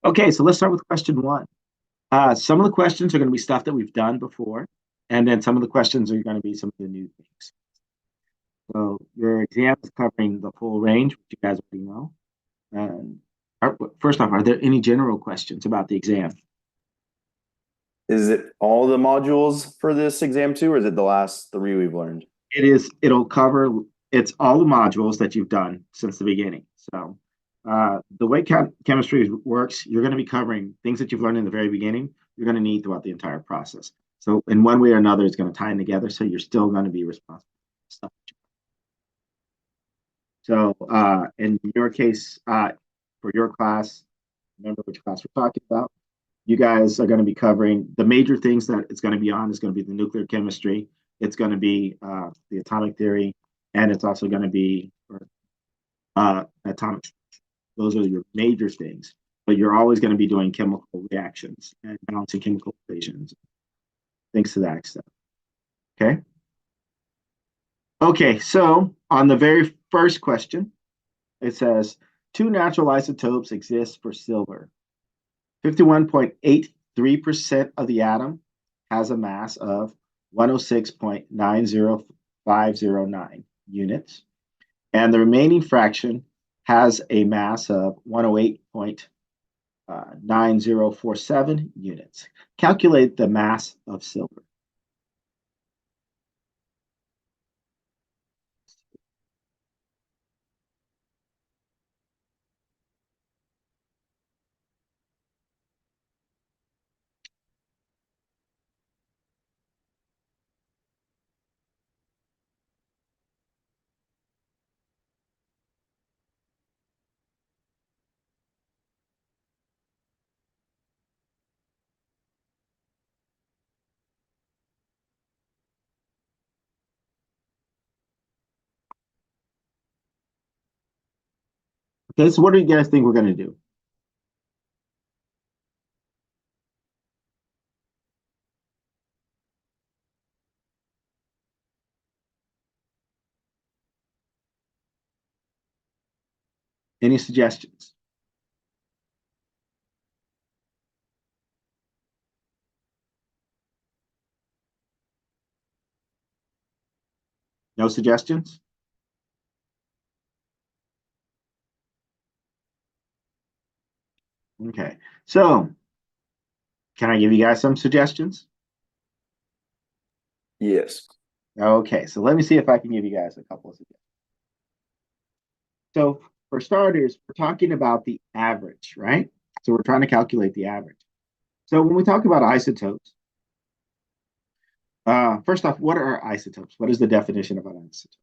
Okay, so let's start with question one. Some of the questions are going to be stuff that we've done before, and then some of the questions are going to be some of the new things. So your exam is covering the full range, which you guys already know. And first off, are there any general questions about the exam? Is it all the modules for this exam too, or is it the last three we've learned? It'll cover, it's all the modules that you've done since the beginning. So the way chemistry works, you're going to be covering things that you've learned in the very beginning, you're going to need throughout the entire process. So in one way or another, it's going to tie in together. So you're still going to be responsible for stuff. So in your case, for your class, remember which class we're talking about. You guys are going to be covering the major things that it's going to be on is going to be the nuclear chemistry. It's going to be the atomic theory, and it's also going to be atomic. Those are your major things. But you're always going to be doing chemical reactions and balancing chemical equations, things to that extent. Okay. Okay, so on the very first question, it says two natural isotopes exist for silver. 51.83% of the atom has a mass of 106.90509 units, and the remaining fraction has a mass of 108.9047 units. Calculate the mass of silver. Okay, so what do you guys think we're going to do? Any suggestions? No suggestions? Okay, so can I give you guys some suggestions? Yes. Okay, so let me see if I can give you guys a couple of suggestions. So for starters, we're talking about the average, right? So we're trying to calculate the average. So when we talk about isotopes, first off, what are isotopes? What is the definition of an isotope?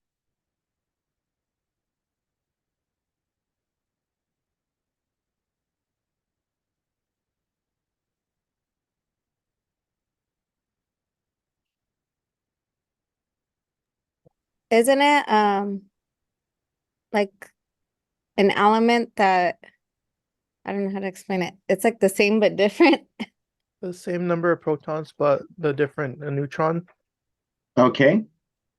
Isn't it like an element that I don't know how to explain it. It's like the same but different. The same number of protons, but the different neutron. Okay,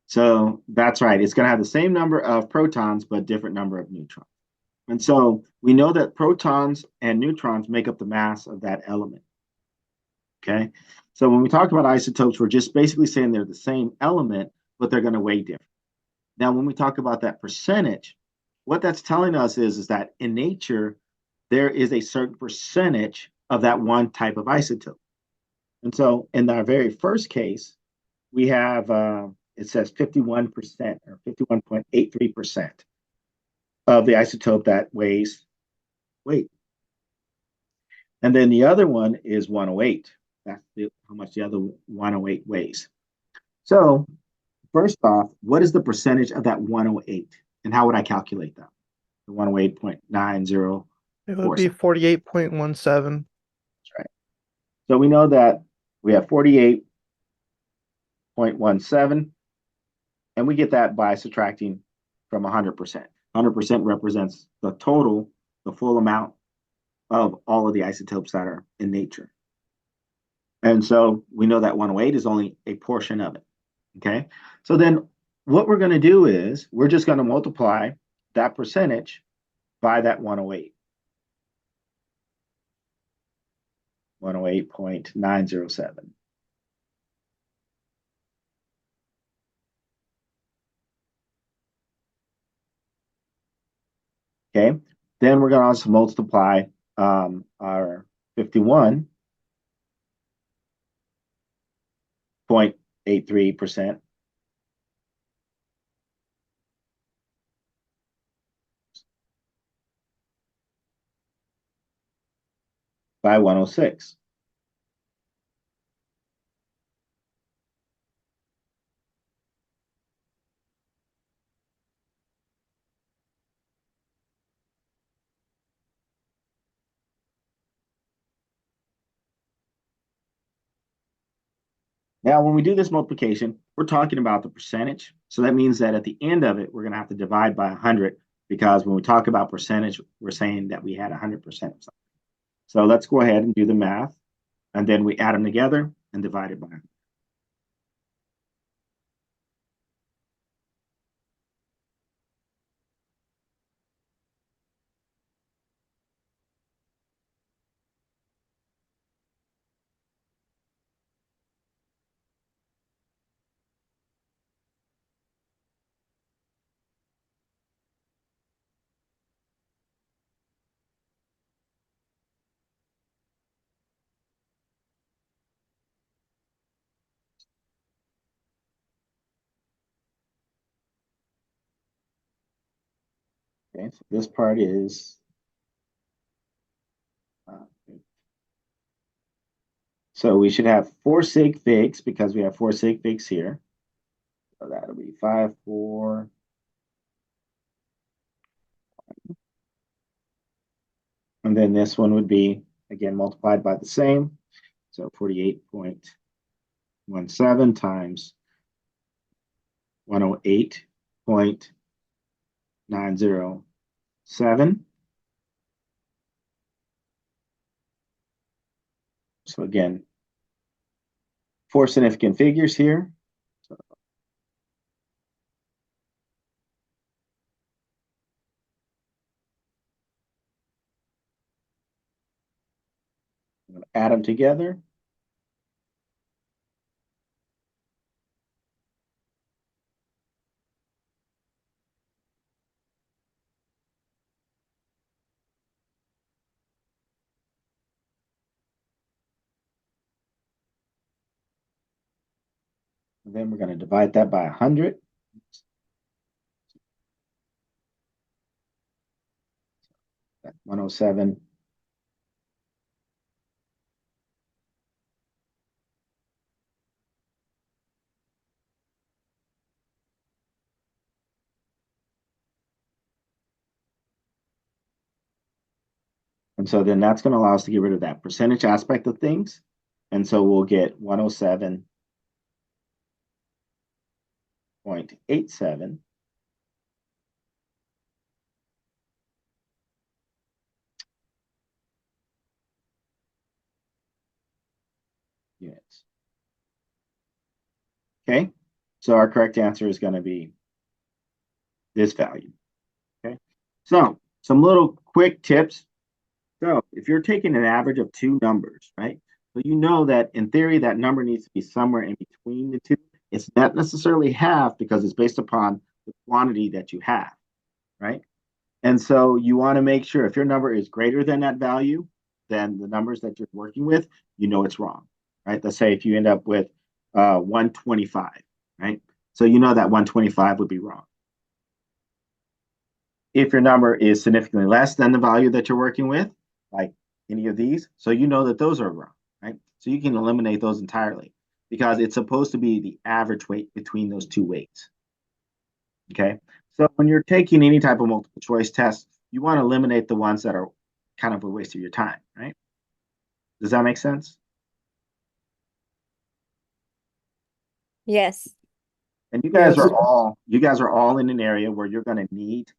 so that's right. It's going to have the same number of protons, but different number of neutrons. And so we know that protons and neutrons make up the mass of that element. Okay, so when we talk about isotopes, we're just basically saying they're the same element, but they're going to weigh different. Now, when we talk about that percentage, what that's telling us is that in nature, there is a certain percentage of that one type of isotope. And so in our very first case, we have, it says 51% or 51.83% of the isotope that weighs weight. And then the other one is 108. That's how much the other 108 weighs. So first off, what is the percentage of that 108? And how would I calculate that? The 108.90. It would be 48.17. That's right. So we know that we have 48.17, and we get that by subtracting from 100%. 100% represents the total, the full amount of all of the isotopes that are in nature. And so we know that 108 is only a portion of it. Okay. So then what we're going to do is we're just going to multiply that percentage by that 108. 108.907. Okay, then we're going to also multiply our 51.83% by 106. Now, when we do this multiplication, we're talking about the percentage. So that means that at the end of it, we're going to have to divide by 100 because when we talk about percentage, we're saying that we had 100% of something. So let's go ahead and do the math, and then we add them together and divide it by 100. Okay, so this part is so we should have 4 sig figs because we have 4 sig figs here. So that'll be 5, 4. And then this one would be, again, multiplied by the same. So 48.17 times 108.907. So again, 4 significant figures here. So I'm going to add them together. And then we're going to divide that by 100. That's 107. And so then that's going to allow us to get rid of that percentage aspect of things. And so we'll get 107.87 units. Okay, so our correct answer is going to be this value. Okay, so some little quick tips. So if you're taking an average of 2 numbers, right? So you know that in theory, that number needs to be somewhere in between the two. It's not necessarily half because it's based upon the quantity that you have, right? And so you want to make sure if your number is greater than that value, than the numbers that you're working with, you know it's wrong, right? Let's say if you end up with 125, right? So you know that 125 would be wrong. If your number is significantly less than the value that you're working with, like any of these, so you know that those are wrong, right? So you can eliminate those entirely because it's supposed to be the average weight between those two weights. Okay, so when you're taking any type of multiple choice test, you want to eliminate the ones that are kind of a waste of your time, right? Does that make sense? Yes. And you guys Yes. are all in an area where you're going to need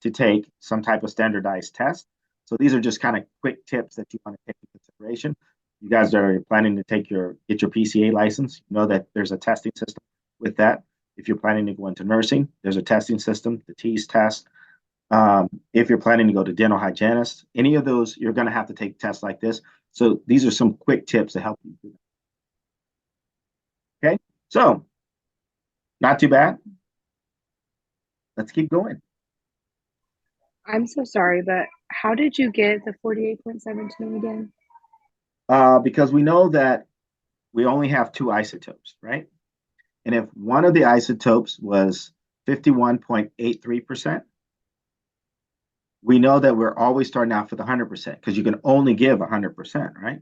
to take some type of standardized test. So these are just kind of quick tips that you want to take into consideration. You guys are planning to get your PCA license. You know that there's a testing system with that. If you're planning to go into nursing, there's a testing system, the TEAS test. If you're planning to go to dental hygienist, any of those, you're going to have to take tests like this. So these are some quick tips to help you do that. Okay, so not too bad. Let's keep going. I'm so sorry, but how did you get the 48.72 again? Because we know that we only have two isotopes, right? And if one of the isotopes was 51.83%, we know that we're always starting out with 100% because you can only give 100%, right?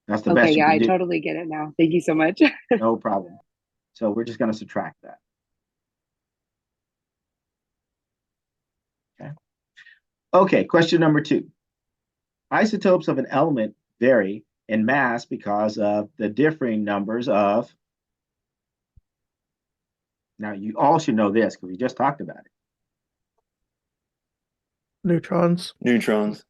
That's the best Okay, you yeah, can I do. totally get it now. Thank you so much. No problem. So we're just going to subtract that. Okay. Okay, question number 2. Isotopes of an element vary in mass because of the differing numbers of. Now, you all should know this because we just talked about it. Neutrons. Neutrons.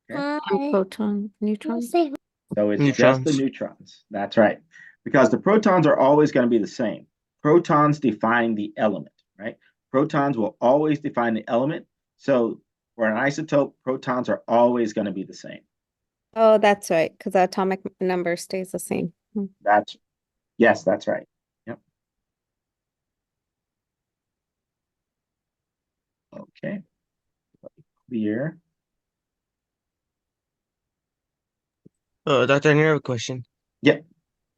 Proton, neutrons. So it's just the neutrons. That's right. Because the protons are always going to be the same. Protons define the element, right? Protons will always define the element. So for an isotope, protons are always going to be the same. Oh, that's right, because the atomic number stays the same. Yes, that's right. Yep. Okay. Clear. Dr. I have a question. Yep.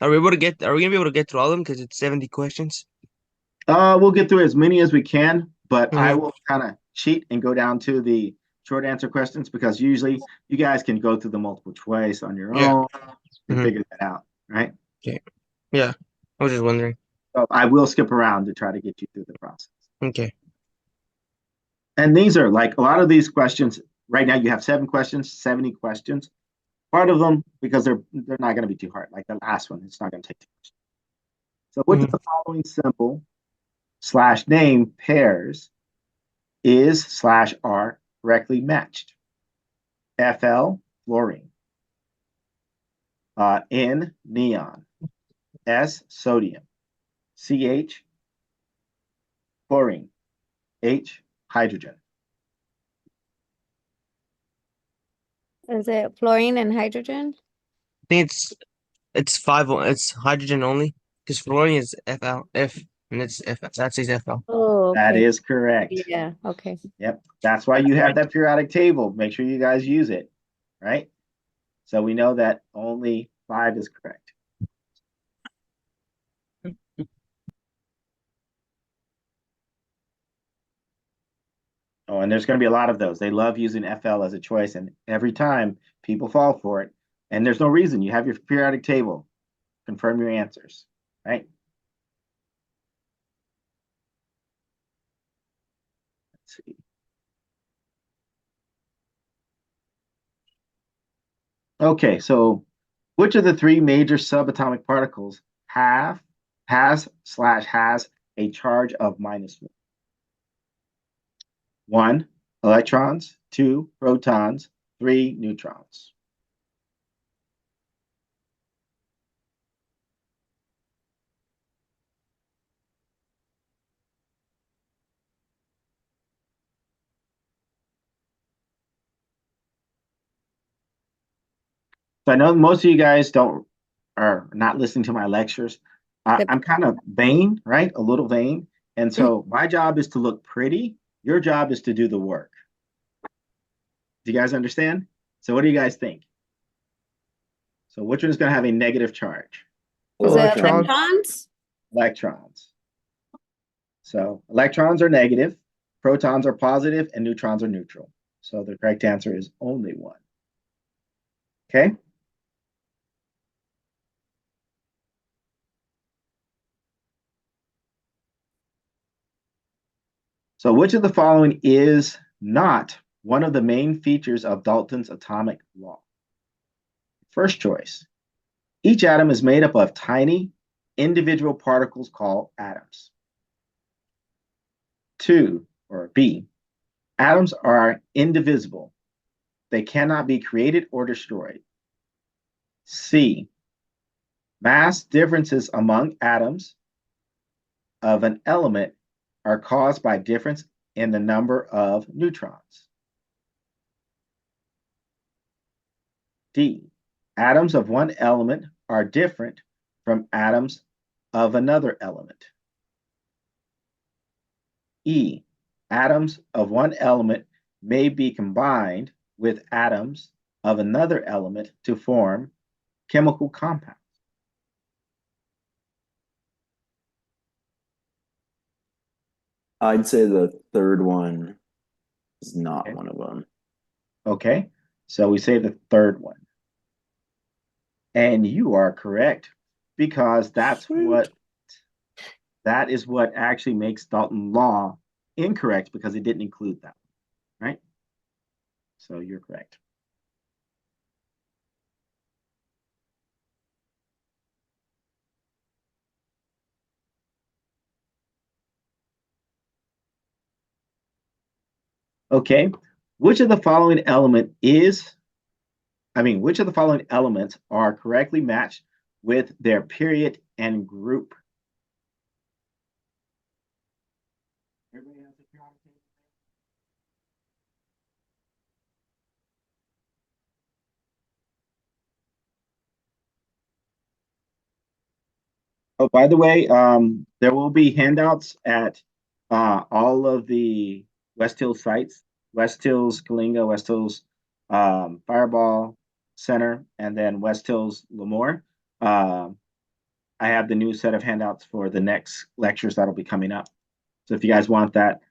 Are we gonna be able to get through all of them because it's 70 questions? We'll get through as many as we can, but I Mhm. will kind of cheat and go down to the short answer questions because usually you guys can go through the multiple choice on your Yeah. own and Mhm. figure that out, right? Yeah. I was just wondering. So I will skip around to try to get you through the process. Okay. And these are like a lot of these questions. Right now, you have 7 questions, 70 questions. Part of them because they're not going to be too hard. Like the last one, it's not going to take too much. So, which of the following symbol / name pairs is / are correctly matched? FL, fluorine. N, neon. S, sodium. CH, chlorine. H, hydrogen. Is it fluorine and hydrogen? I think it's it's hydrogen only because fluorine is FL F and it's F that says FL. Oh, That okay. is correct. Yeah, okay. Yep. That's why you have that periodic table. Make sure you guys use it, right? So we know that only 5 is correct. Oh, and there's going to be a lot of those. They love using FL as a choice, and every time people fall for it. And there's no reason. You have your periodic table. Confirm your answers, right? Let's see. Okay, so which of the 3 major subatomic particles has a charge of -1? 1, electrons. 2, protons. 3, neutrons. So I know most of you guys are not listening to my lectures. Yep. I'm kind of vain, right? A little vain. And so my job is to look pretty. Your job is to do the work. Do you guys understand? So what do you guys think? So which one is going to have a negative charge? Is it Electrons. electrons? Electrons. So electrons are negative, protons are positive, and neutrons are neutral. So the correct answer is only 1. Okay? So which of the following is not one of the main features of Dalton's atomic law? First choice, each atom is made up of tiny individual particles called atoms. 2, or B, atoms are indivisible. They cannot be created or destroyed. C, mass differences among atoms of an element are caused by difference in the number of neutrons? D, atoms of one element are different from atoms of another element. E, atoms of one element may be combined with atoms of another element to form chemical compounds. I'd say the third one is not Okay. one of them. Okay, so we say the third one. And you are correct, because that is what actually makes Dalton law incorrect, because it didn't include that, right? So you're correct. Okay, which of the following elements are correctly matched with their period and group? Everybody has a periodic table? Oh, by the way, there will be handouts at all of the West Hills sites, West Hills Kalinga, West Hills Fireball Center, and then West Hills Lemoore. I have the new set of handouts for the next lectures that'll be coming up. So if you guys want that,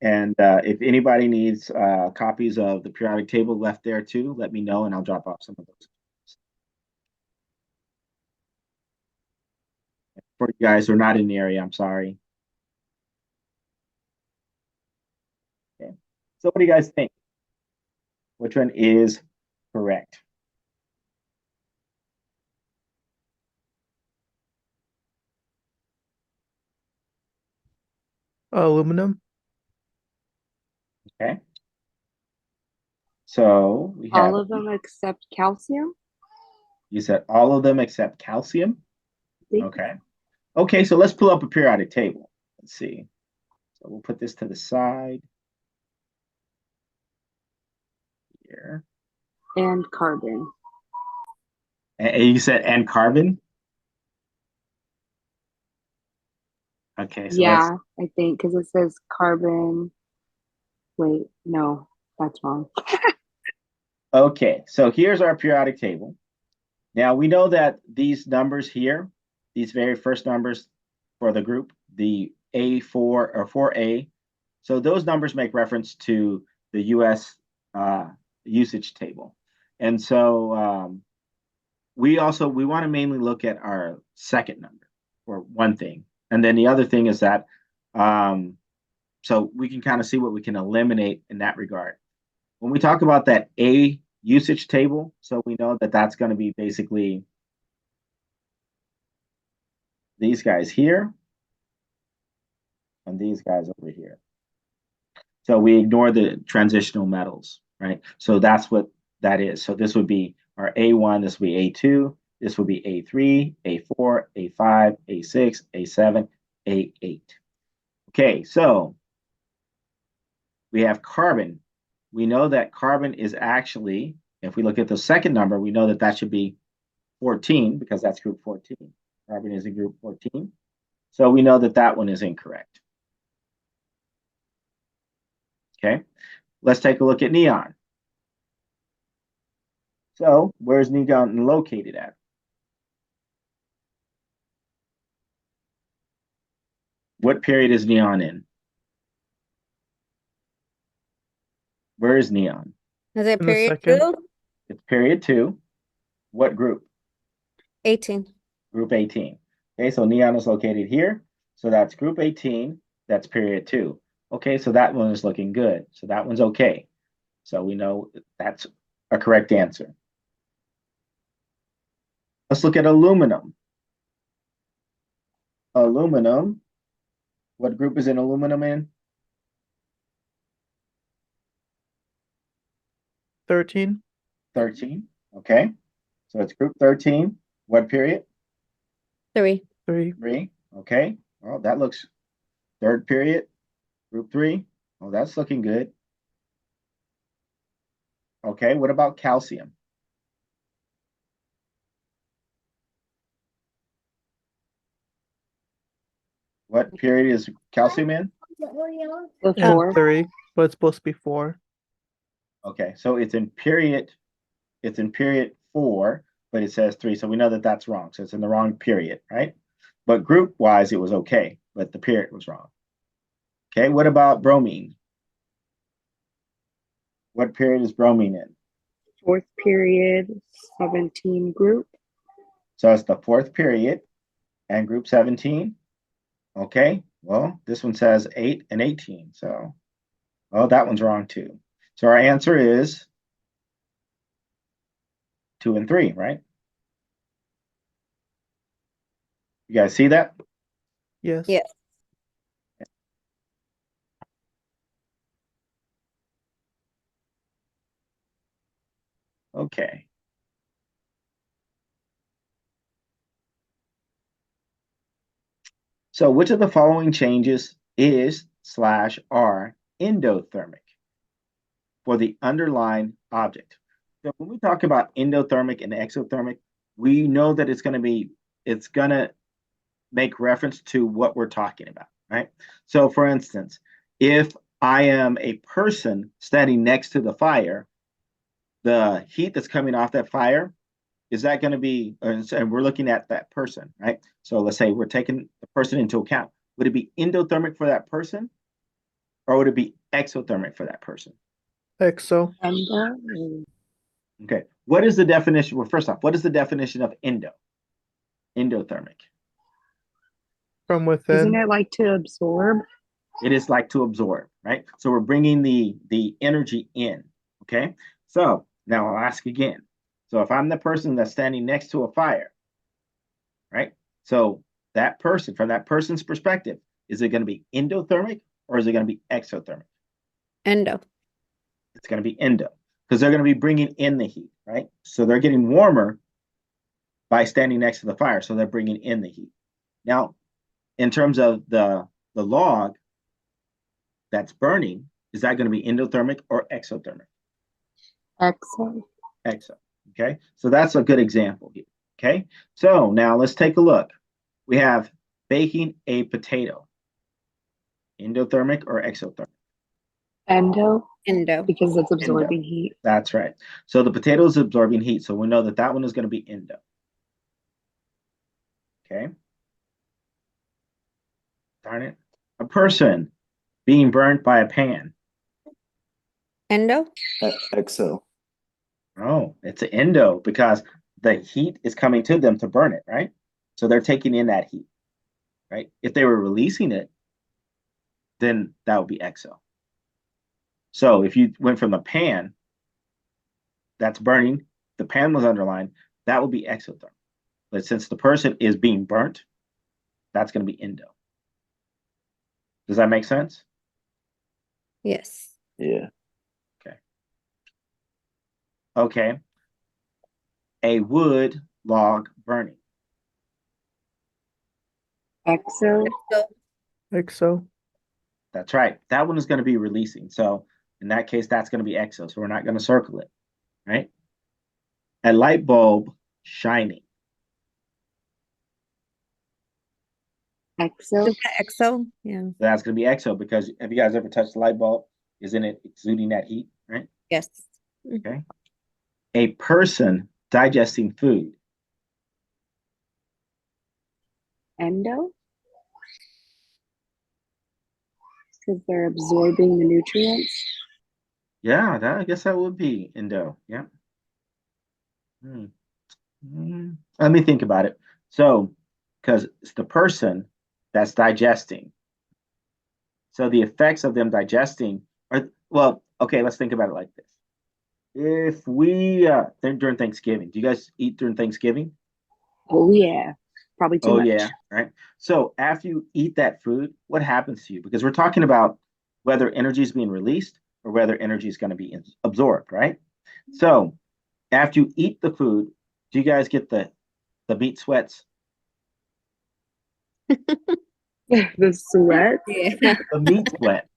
and if anybody needs copies of the periodic table left there too, let me know and I'll drop off some of those. For you guys who are not in the area, I'm sorry. Okay. So what do you guys think? Which one is correct? Aluminum. Okay. So we have, All of them except calcium? you said all of them except calcium. Think- Okay. Okay, so let's pull up a periodic table. Let's see. So we'll put this to the side here. And carbon. And you said and carbon? Okay, so let's, Yeah, I think because it says carbon. Wait, no, that's wrong. okay, so here's our periodic table. Now we know that these numbers here, these very first numbers for the group, the A4 or 4A, so those numbers make reference to the US usage table. And so we want to mainly look at our second number for one thing. And then the other thing is that, so we can kind of see what we can eliminate in that regard. When we talk about that A usage table, so we know that that's going to be basically these guys here and these guys over here. So we ignore the transitional metals, right? So that's what that is. So this would be our A1, this would be A2, this would be A3, A4, A5, A6, A7, A8. Okay, so we have carbon. We know that carbon is actually, if we look at the second number, we know that that should be 14 because that's group 14. Carbon is in group 14. So we know that that one is incorrect. Okay, let's take a look at neon. So where's neon located at? What period is neon in? Where is neon? Is it In the period second. 2? It's period 2. What group? 18. Group 18. Okay, so neon is located here. So that's group 18. That's period 2. Okay, so that one is looking good. So that one's okay. So we know that's a correct answer. Let's look at aluminum. Aluminum. What group is in aluminum in? 13. 13. Okay. So it's group 13. What period? 3. 3. 3. Okay. Well, that looks third period. Group 3. Oh, that's looking good. Okay, what about calcium? What period is calcium in? The And four. 3, but it's supposed to be 4. Okay, so it's in period 4, but it says 3, so we know that that's wrong. So it's in the wrong period, right? But group wise, it was okay, but the period was wrong. Okay, what about bromine? What period is bromine in? Fourth period, 17 group. So it's the 4th period and group 17. Okay, well, this one says 8 and 18. So, oh, that one's wrong too. So our answer is 2 and 3, right? You guys see that? Yes. Yes. Okay. So which of the following changes is/are endothermic for the underlying object? So when we talk about endothermic and exothermic, we know that it's going to make reference to what we're talking about, right? So for instance, if I am a person standing next to the fire, the heat that's coming off that fire, is that going to be, and we're looking at that person, right? So let's say we're taking the person into account. Would it be endothermic for that person, or would it be exothermic for that person? Exo. Endo. Okay. What is the definition? Well, first off, what is the definition of endothermic? From Isn't within. it like to absorb? It is like to absorb, right? So we're bringing the energy in. Okay. So now I'll ask again. So if I'm the person that's standing next to a fire, right? So that person, from that person's perspective, is it going to be endothermic or is it going to be exothermic? Endo. It's going to be endo because they're going to be bringing in the heat, right? So they're getting warmer by standing next to the fire. So they're bringing in the heat. Now, in terms of the log that's burning, is that going to be endothermic or exothermic? Exo. Exo. Okay. So that's a good example here. Okay. So now let's take a look. We have baking a potato. Endothermic or exothermic? Endo, Endo. because it's absorbing heat. That's right. So the potato is absorbing heat. So we know that that one is going to be endo. Okay. Darn it. A person being burnt by a pan. Endo. Exo. Oh, it's an endo because the heat is coming to them to burn it, right? So they're taking in that heat, right? If they were releasing it, then that would be exo. So if you went from the pan that's burning, the pan was underlined, that would be exothermic. But since the person is being burnt, that's going to be endo. Does that make sense? Yes. Yeah. Okay. A wood log burning. Exo. Exo. That's right. That one is going to be releasing. So in that case, that's going to be exo. So we're not going to circle it, right? A light bulb shining. Exo. Exo. Yeah. That's going to be exo because have you guys ever touched a light bulb? Isn't it exuding that heat, right? Yes. Okay. A person digesting food. Endo. Because they're absorbing the nutrients. Yeah, I guess that would be endo. Yeah. Let me think about it. So, because it's the person that's digesting. So the effects of them digesting are, well, okay, let's think about it like this. If we think during Thanksgiving, do you guys eat during Thanksgiving? Oh yeah. Probably too Oh much. yeah, right. So after you eat that food, what happens to you? Because we're talking about whether energy is being released or whether energy is going to be absorbed, right? So after you eat the food, do you guys get the meat sweats? The sweat. Yeah. The meat sweat.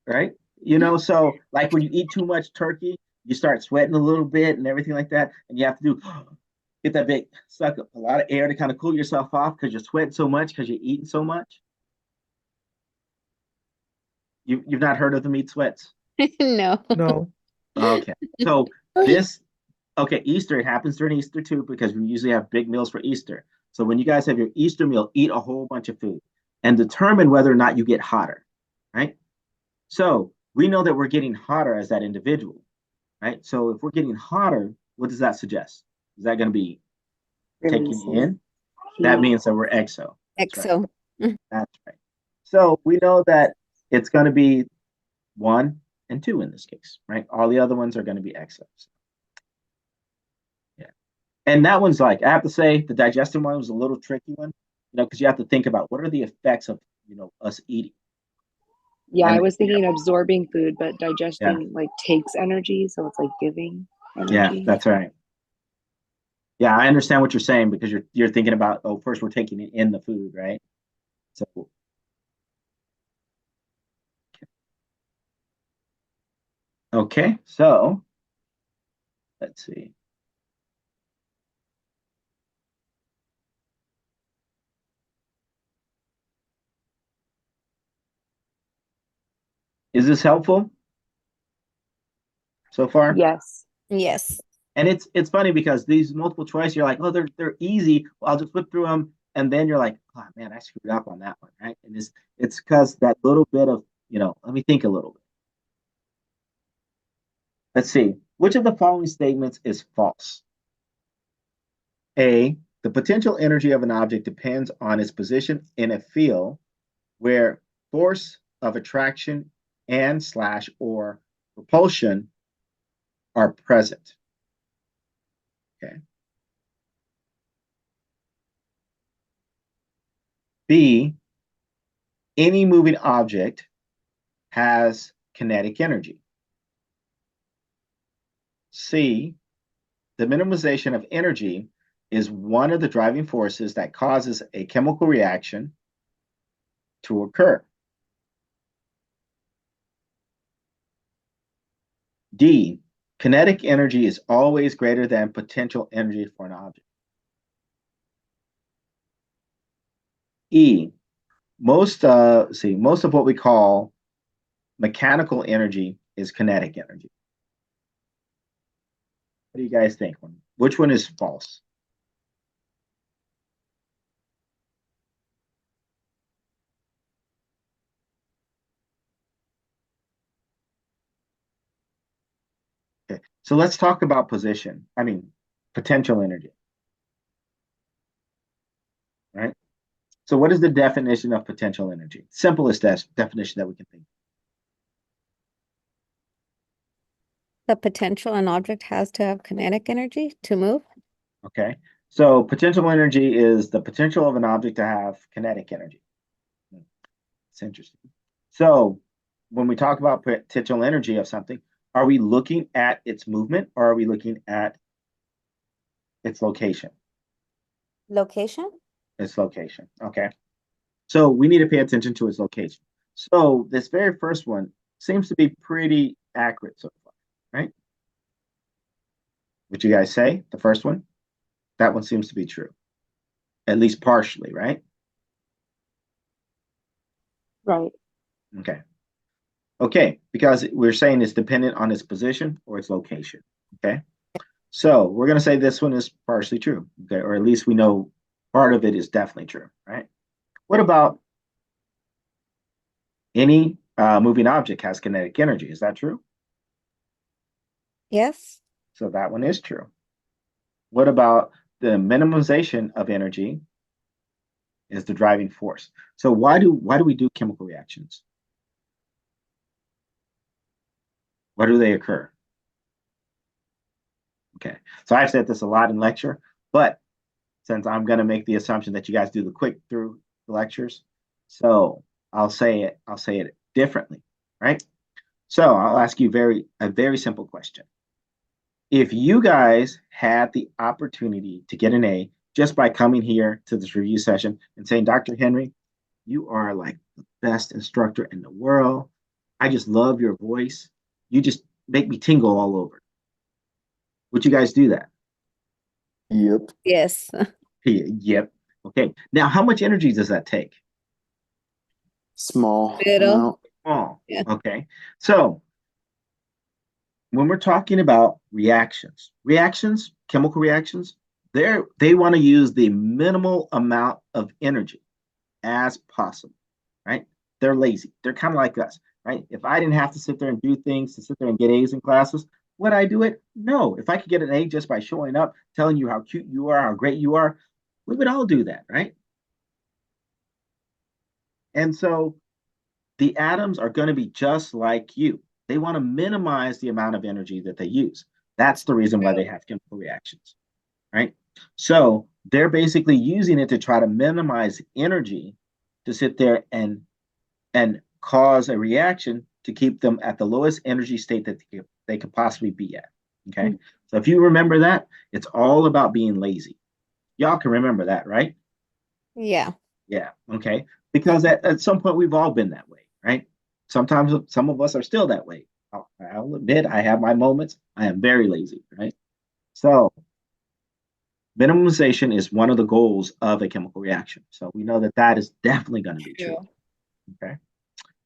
right? You know, so like when you eat too much turkey, you start sweating a little bit and everything like that, and you have to do get that big suck up a lot of air to kind of cool yourself off because you're sweating so much because you're eating so much. You've not heard of the meat sweats? No. No. Okay. So this okay, Easter, it happens during Easter too, because we usually have big meals for Easter. So when you guys have your Easter meal, eat a whole bunch of food and determine whether or not you get hotter, right? So we know that we're getting hotter as that individual, right? So if we're getting hotter, what does that suggest? Is that going to be taking Releasing in? That heat. means that we're exo. That's right. Exo. That's right. So we know that it's going to be 1 and 2 in this case, right? All the other ones are going to be exos. Yeah. And that one's like, I have to say, the digestion one was a little tricky one, you know, because you have to think about what are the effects of, you know, us eating. Yeah, I And was thinking absorbing food, but digesting like takes energy, so it's like giving yeah, energy. that's right. Yeah, I understand what you're saying because you're thinking about, oh, first we're taking it in the food, right? So okay, so let's see. Is this helpful so far? Yes. Yes. And it's funny because these multiple choice, you're like, oh, they're easy. Well, I'll just flip through them, and then you're like, oh man, I screwed up on that one, right? And it's because that little bit of, you know, let me think a little bit. Let's see. Which of the following statements is false? A, the potential energy of an object depends on its position in a field where force of attraction and slash or repulsion are present. Okay. B, any moving object has kinetic energy. C, the minimization of energy is one of the driving forces that causes a chemical reaction to occur. D, kinetic energy is always greater than potential energy for an object. E, most of what we call mechanical energy is kinetic energy. What do you guys think? Which one is false? Okay, so let's talk about potential energy, right? So what is the definition of potential energy? Simplest definition that we can think. The potential an object has to have kinetic energy to move. Okay, so potential energy is the potential of an object to have kinetic energy. It's interesting. So when we talk about potential energy of something, are we looking at its movement or are we looking at its location? Location? Its location. Okay. So we need to pay attention to its location. So this very first one seems to be pretty accurate so far, right? Would you guys say the first one? That one seems to be true, at least partially, right? Right. Okay. Okay, because we're saying it's dependent on its position or its location. Okay. So we're going to say this one is partially true. Okay. Or at least we know part of it is definitely true, right? What about any moving object has kinetic energy? Is that true? Yes. So that one is true. What about the minimization of energy is the driving force? So why do we do chemical reactions? Why do they occur? Okay, so I've said this a lot in lecture, but since I'm going to make the assumption that you guys do the quick through the lectures, so I'll say it differently, right? So I'll ask you a very simple question. If you guys had the opportunity to get an A just by coming here to this review session and saying, Dr. Henry, you are like the best instructor in the world. I just love your voice. You just make me tingle all over. Would you guys do that? Yep. Yes. Yep. Okay. Now, how much energy does that take? Small Little. amount. Oh, Yeah. okay. So when we're talking about reactions, chemical reactions, they want to use the minimal amount of energy as possible, right? They're lazy. They're kind of like us, right? If I didn't have to sit there and do things to sit there and get A's in classes, would I do it? No. If I could get an A just by showing up, telling you how cute you are, how great you are, we would all do that, right? And so the atoms are going to be just like you. They want to minimize the amount of energy that they use. That's the reason why they have chemical reactions, right? So they're basically using it to try to minimize energy to sit there and cause a reaction to keep them at the lowest energy state that they could possibly be at. Okay. Mhm. So if you remember that, it's all about being lazy. Y'all can remember that, right? Yeah. Yeah. Okay. Because at some point we've all been that way, right? Sometimes some of us are still that way. I'll admit I have my moments. I am very lazy, right? So minimization is one of the goals of a chemical reaction. So we know that that is definitely going to be true. Okay.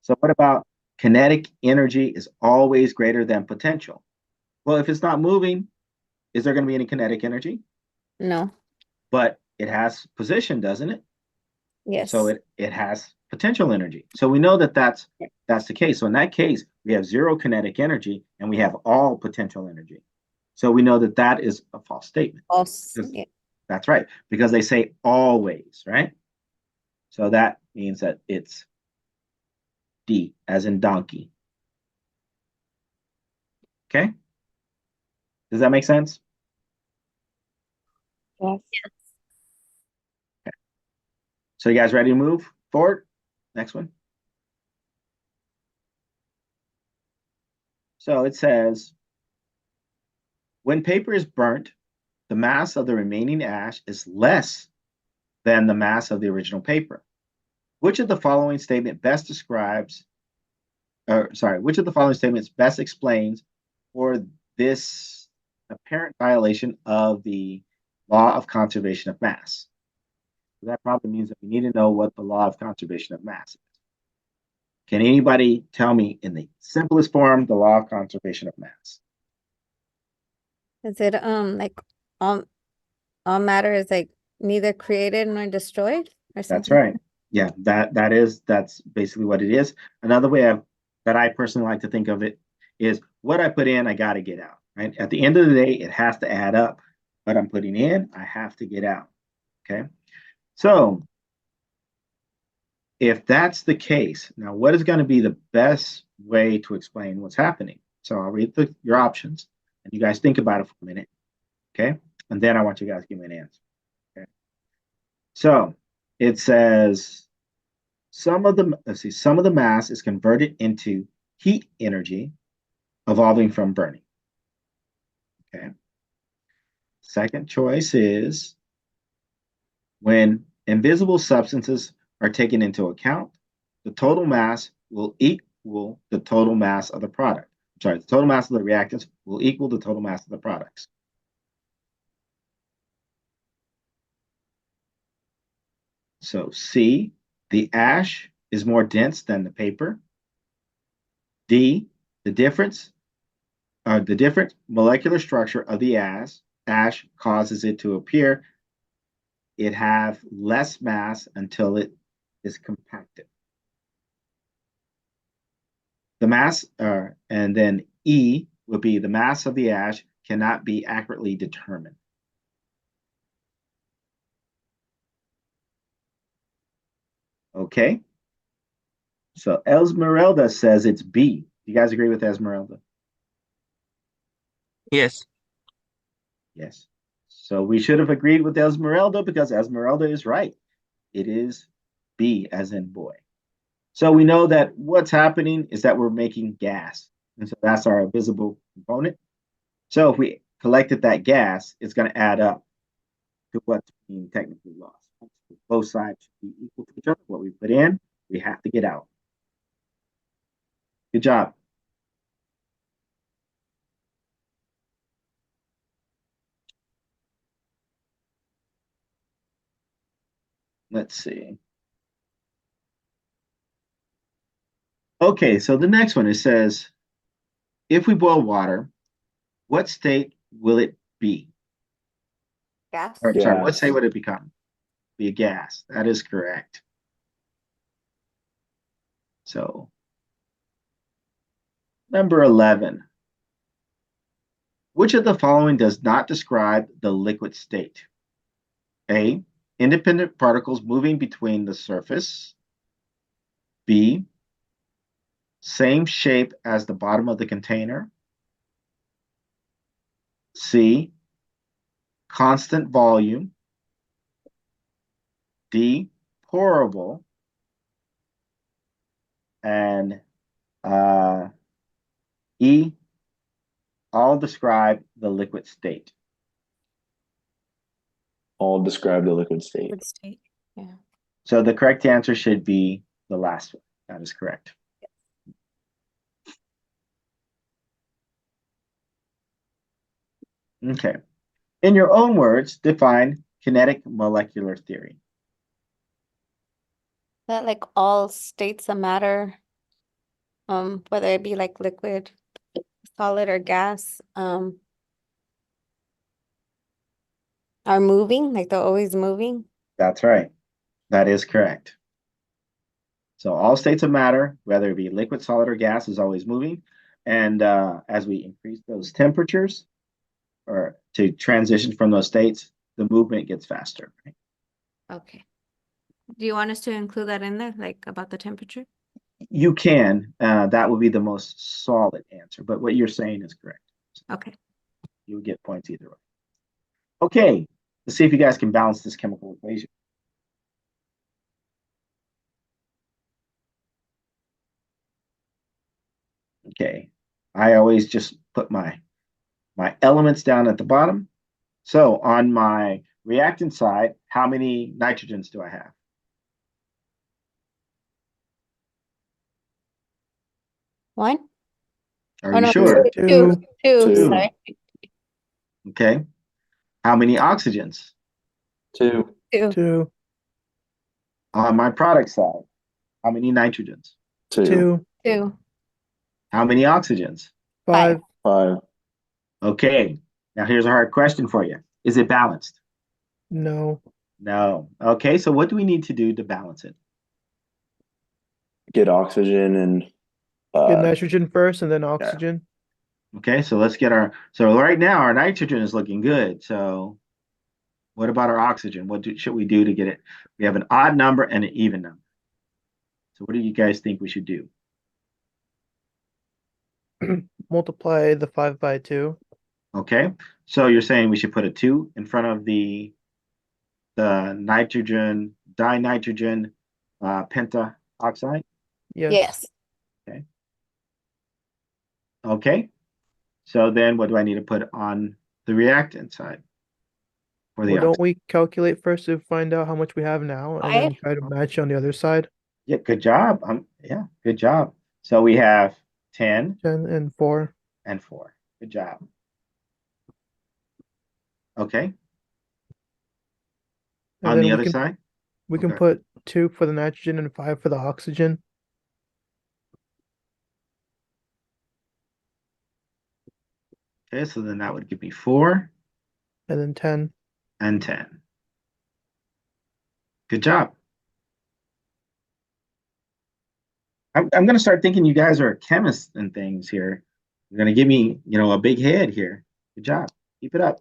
So what about kinetic energy is always greater than potential? Well, if it's not moving, is there going to be any kinetic energy? No. But it has position, doesn't it? Yes. So it has potential energy. So we know that that's the case. So in that case, we have zero kinetic energy and we have all potential energy. So we know that that is a false statement. False. Because- Yeah. That's right, because they say always, right? So that means that it's D, as in donkey. Okay? Does that make sense? Yes. So you guys ready to move forward? Next one. So it says, when paper is burnt, the mass of the remaining ash is less than the mass of the original paper. Which of the following statement best describes, or sorry, which of the following statements best explains for this apparent violation of the law of conservation of mass? That probably means that we need to know what the law of conservation of mass is. Can anybody tell me in the simplest form the law of conservation of mass? Is it like all all matter is like neither created nor destroyed or That's something? right. Yeah, that's basically what it is. Another way that I personally like to think of it is what I put in, I got to get out. Right. At the end of the day, it has to add up. What I'm putting in, I have to get out. Okay. So if that's the case, now what is going to be the best way to explain what's happening? So I'll read your options and you guys think about it for a minute. Okay. And then I want you guys to give me an answer. Okay. So it says some of the mass is converted into heat energy evolving from burning. Okay. Second choice is when invisible substances are taken into account, the total mass will equal the total mass of the product. Sorry, the total mass of the reactants will equal the total mass of the products. So C, the ash is more dense than the paper. D, the different molecular structure of the ash causes it to appear it have less mass until it is compacted. The mass, and then E would be the mass of the ash cannot be accurately determined. Okay. So Esmeralda says it's B. Do you guys agree with Esmeralda? Yes. Yes. So we should have agreed with Esmeralda because Esmeralda is right. It is B as in boy. So we know that what's happening is that we're making gas. And so that's our visible component. So if we collected that gas, it's going to add up to what's being technically lost. Both sides should be equal to each other. What we put in We have to get out. Good job. Let's see. Okay, so the next one, it says, if we boil water, what state will it be? Gas. Or, sorry, what Gas. state would it become? Be a gas. That is correct. So, number 11. Which of the following does not describe the liquid state? A, independent particles moving between the surface. B, same shape as the bottom of the container. C, constant volume. D, pourable. And E, all describe the liquid state. All describe the liquid state. Liquid state. Yeah. So the correct answer should be the last one. That is correct. Okay. In your own words, define kinetic molecular theory. That like all states of matter, whether it be like liquid, solid, or gas, are moving, like they're always moving. That's right. That is correct. So all states of matter, whether it be liquid, solid, or gas, is always moving. And as we increase those temperatures or to transition from those states, the movement gets faster. Right? Okay. Do you want us to include that in there, like about the temperature? You can. That would be the most solid answer. But what you're saying is correct. Okay. You'll get points either way. Okay. Let's see if you guys can balance this chemical equation. Okay. I always just put my elements down at the bottom. So on my reactant side, how many nitrogens do I have? One? Are Oh, you no, sure? two. Two. Sorry. Okay. How many oxygens? 2. Two. 2, On my product side, how many nitrogens? 2. 2, Two. How many oxygens? 5, 5. Okay. Now here's a hard question for you. Is it balanced? no, No. Okay, so what do we need to do to balance it? Get oxygen and get nitrogen first and then oxygen. Okay, so let's get so right now our nitrogen is looking good. So what about our oxygen? What should we do to get it? We have an odd number and an even number. So what do you guys think we should do? Multiply the 5 by 2. Okay, so you're saying we should put a 2 in front of the nitrogen, dinitrogen pentaoxide? Yes. Yes. Okay, so then what do I need to put on the reactant side? For the Well, don't oxide? we calculate first to find out how much we have now and then Five. try to match on the other side? Yeah, good job. Yeah, good job. So we have 10 10 and 4. and 4. Good job. Okay, And on then the we other can side? we can Okay. put 2 for the nitrogen and 5 for the oxygen. Okay, so then that would give me 4 And then 10. and 10. Good job. I'm going to start thinking you guys are chemists and things here. You're going to give me, a big head here. Good job. Keep it up.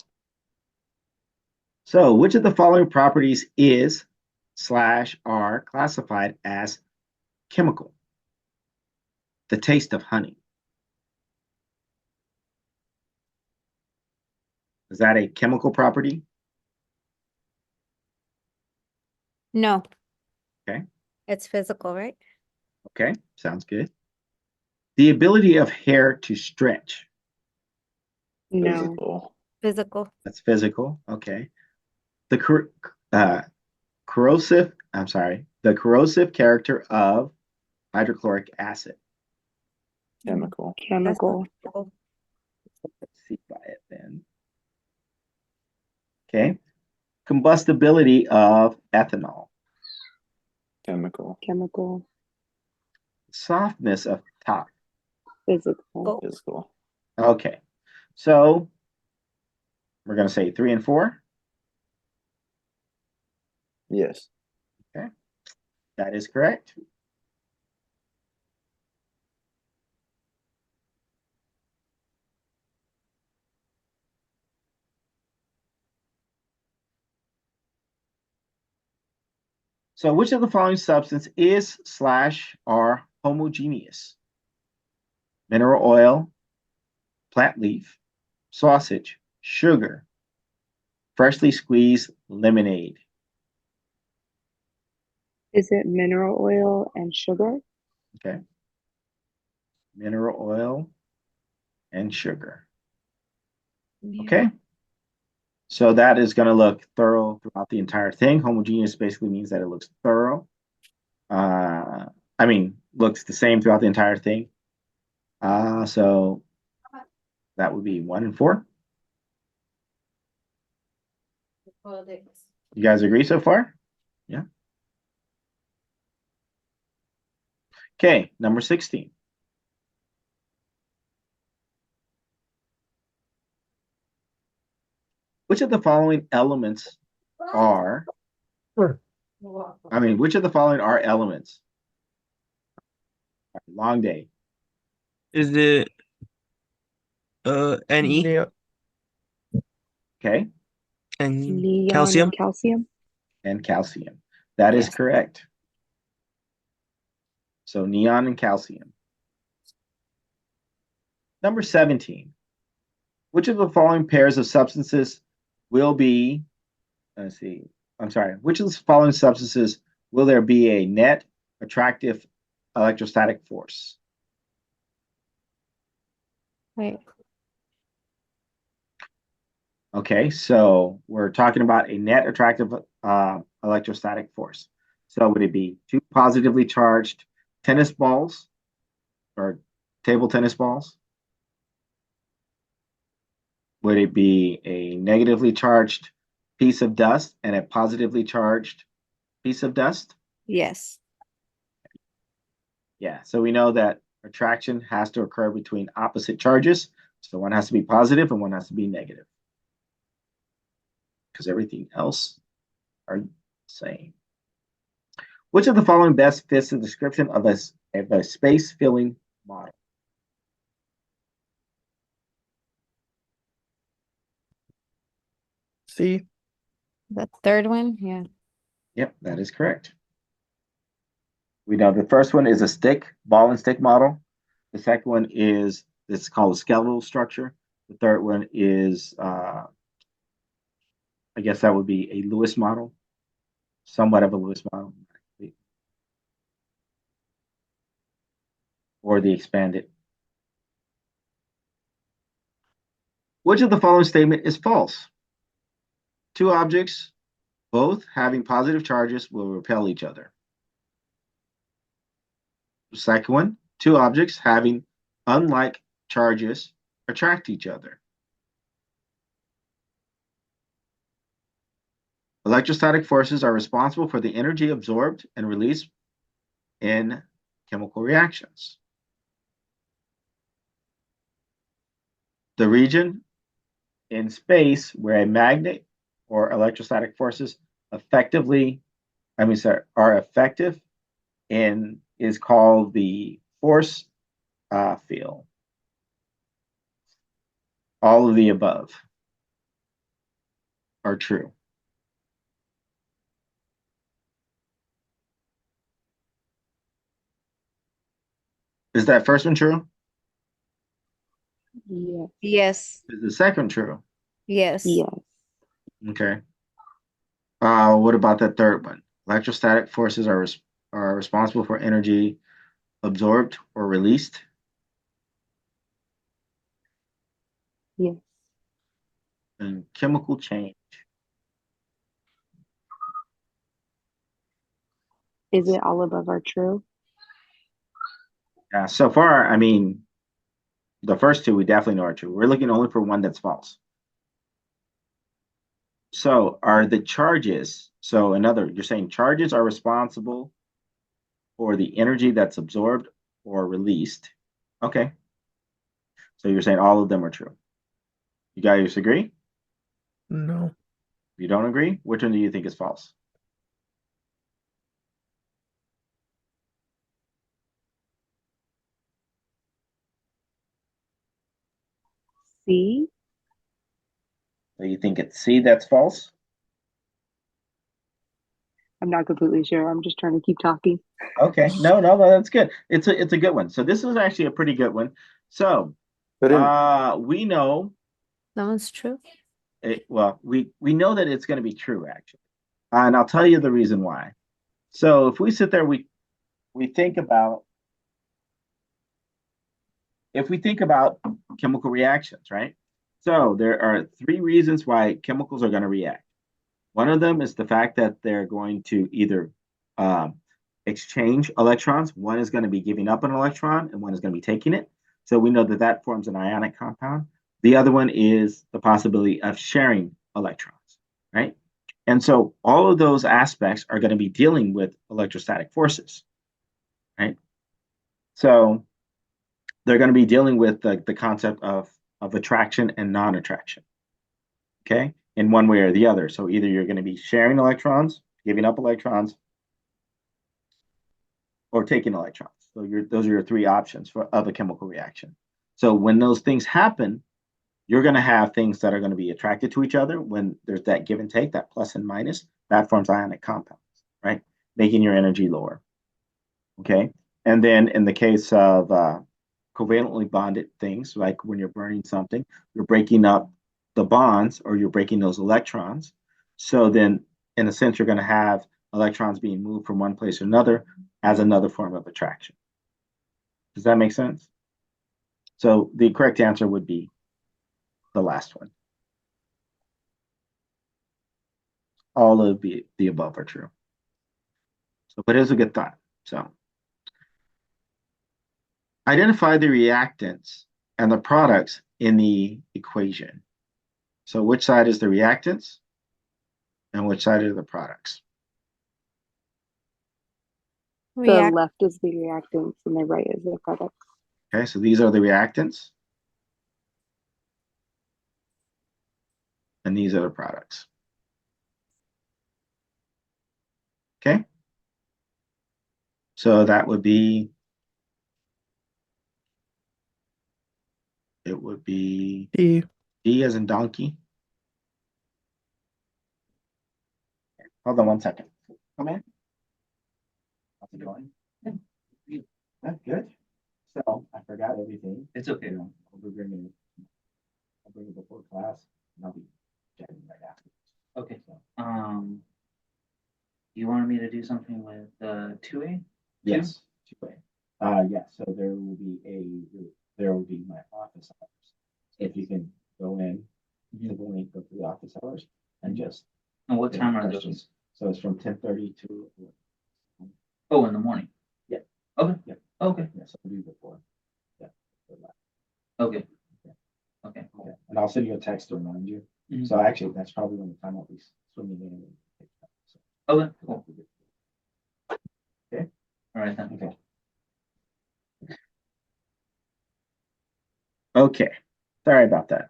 So, which of the following properties is/are classified as chemical? The taste of honey. Is that a chemical property? No. Okay. It's physical, right? Okay, sounds good. The ability of hair to stretch. No. Physical. Physical. That's physical. Okay. The corrosive, the corrosive character of hydrochloric acid. Chemical. That's Chemical. cool. Let's see by it then. Okay. Combustibility of ethanol. Chemical. Chemical. Softness of top. Physical. Oh. Physical. Okay. So we're going to say 3 and 4. Yes. That is correct. So which of the following substance is / are homogeneous? Mineral oil, plant leaf, sausage, sugar, freshly squeezed lemonade. Is it mineral oil and sugar? Okay. Mineral oil and sugar. Okay. So that is going to look thorough throughout the entire thing. Homogeneous basically means that it looks thorough. Looks the same throughout the entire thing. So that would be 1 and 4. You guys agree so far? Yeah. Okay, number 16. Which of the following elements are, which of the following are elements? Long day. Is it Ne Neo- Okay, and Neon calcium? and calcium. and calcium. That is Yes. correct. So neon and calcium. Number 17. Which of the following pairs of substances will be, let's see, I'm sorry, which of the following substances will there be a net attractive electrostatic force? Wait, Okay, so we're talking about a net attractive electrostatic force. So would it be 2 positively charged tennis balls or table tennis balls? Would it be a negatively charged piece of dust and a positively charged piece of dust? yes. Yeah, so we know that attraction has to occur between opposite charges. So one has to be positive and one has to be negative. Because everything else are the same. Which of the following best fits the description of a space filling model? C. The third one, yeah. Yep, that is correct. We know the first one is a ball and stick model. The second one is, it's called a skeletal structure. The third one is, I guess that would be a Lewis model, somewhat of a Lewis model, or the expanded. Which of the following statement is false? 2 objects, both having positive charges, will repel each other. The second one, 2 objects having unlike charges attract each other. Electrostatic forces are responsible for the energy absorbed and released in chemical reactions. The region in space where a magnet or electrostatic forces are effective in is called the force field. All of the above are true. Is that first one true? Yeah. Yes, Is the second true? yes. Yes. Okay. What about that third one? Electrostatic forces are responsible for energy absorbed or released. Yes. And chemical change. Is it all above are true? So far, I mean, the first two we definitely know are true. We're looking only for one that's false. So are the charges, so you're saying charges are responsible for the energy that's absorbed or released. Okay. So you're saying all of them are true. You guys agree? No. You don't agree? Which one do you think is false? C? So you think it's C that's false? I'm not completely sure. I'm just trying to keep talking. Okay. No, that's good. It's a good one. So this is actually a pretty good one. So But in, we know That one's true. we know that it's going to be true actually. And I'll tell you the reason why. So if we sit there, we think about chemical reactions, right? So there are three reasons why chemicals are going to react. One of them is the fact that they're going to either exchange electrons. One is going to be giving up an electron and one is going to be taking it. So we know that that forms an ionic compound. The other one is the possibility of sharing electrons, right? And so all of those aspects are going to be dealing with electrostatic forces, right? So they're going to be dealing with the concept of attraction and non-attraction, okay, in one way or the other. So either you're going to be sharing electrons, giving up electrons, or taking electrons. So those are your three options of a chemical reaction. So when those things happen, you're going to have things that are going to be attracted to each other. When there's that give and take, that plus and minus, that forms ionic compounds, right? Making your energy lower, okay? And then in the case of covalently bonded things, like when you're burning something, you're breaking up the bonds or you're breaking those electrons. So then, in a sense, you're going to have electrons being moved from one place to another as another form of attraction. Does that make sense? So the correct answer would be the last one. All of the above are true. So, but it is a good thought. So, identify the reactants and the products in the equation. So, which side is the reactants and which side are the products? The React. left is the reactants and the right is the products. Okay, so these are the reactants and these are the products. Okay, so that would be, it would be D. D as in donkey. Hold on one second. Come in. How's it going? That's good. So I forgot everything. It's okay. I'll bring it before class and I'll be chatting right after. Okay. You wanted me to do something with 2A? Yes. 2A. Yeah, so there will be my office hours. So if you can go in, the link of the office hours and just. And what time are questions. those? So it's from 10:30 to. Oh, in the morning. Yeah. Okay. Yeah. Okay. Yeah, so it'll be before. Yeah. Okay. Okay. And I'll send you a text to remind you. Mhm. So actually, that's probably when the time I'll be swimming in. So, Okay. Cool. Okay. All right then. Okay. Okay. Sorry about that.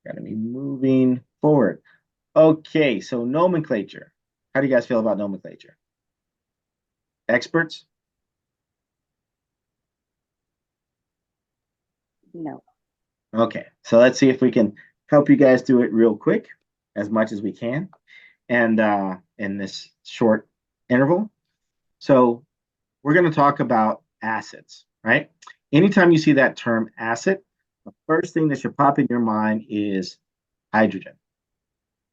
Gotta be moving forward. Okay, so nomenclature. How do you guys feel about nomenclature? Experts? No. Okay, so let's see if we can help you guys do it real quick, as much as we can, and in this short interval. So we're going to talk about acids, right? Anytime you see that term acid, the first thing that should pop in your mind is hydrogen.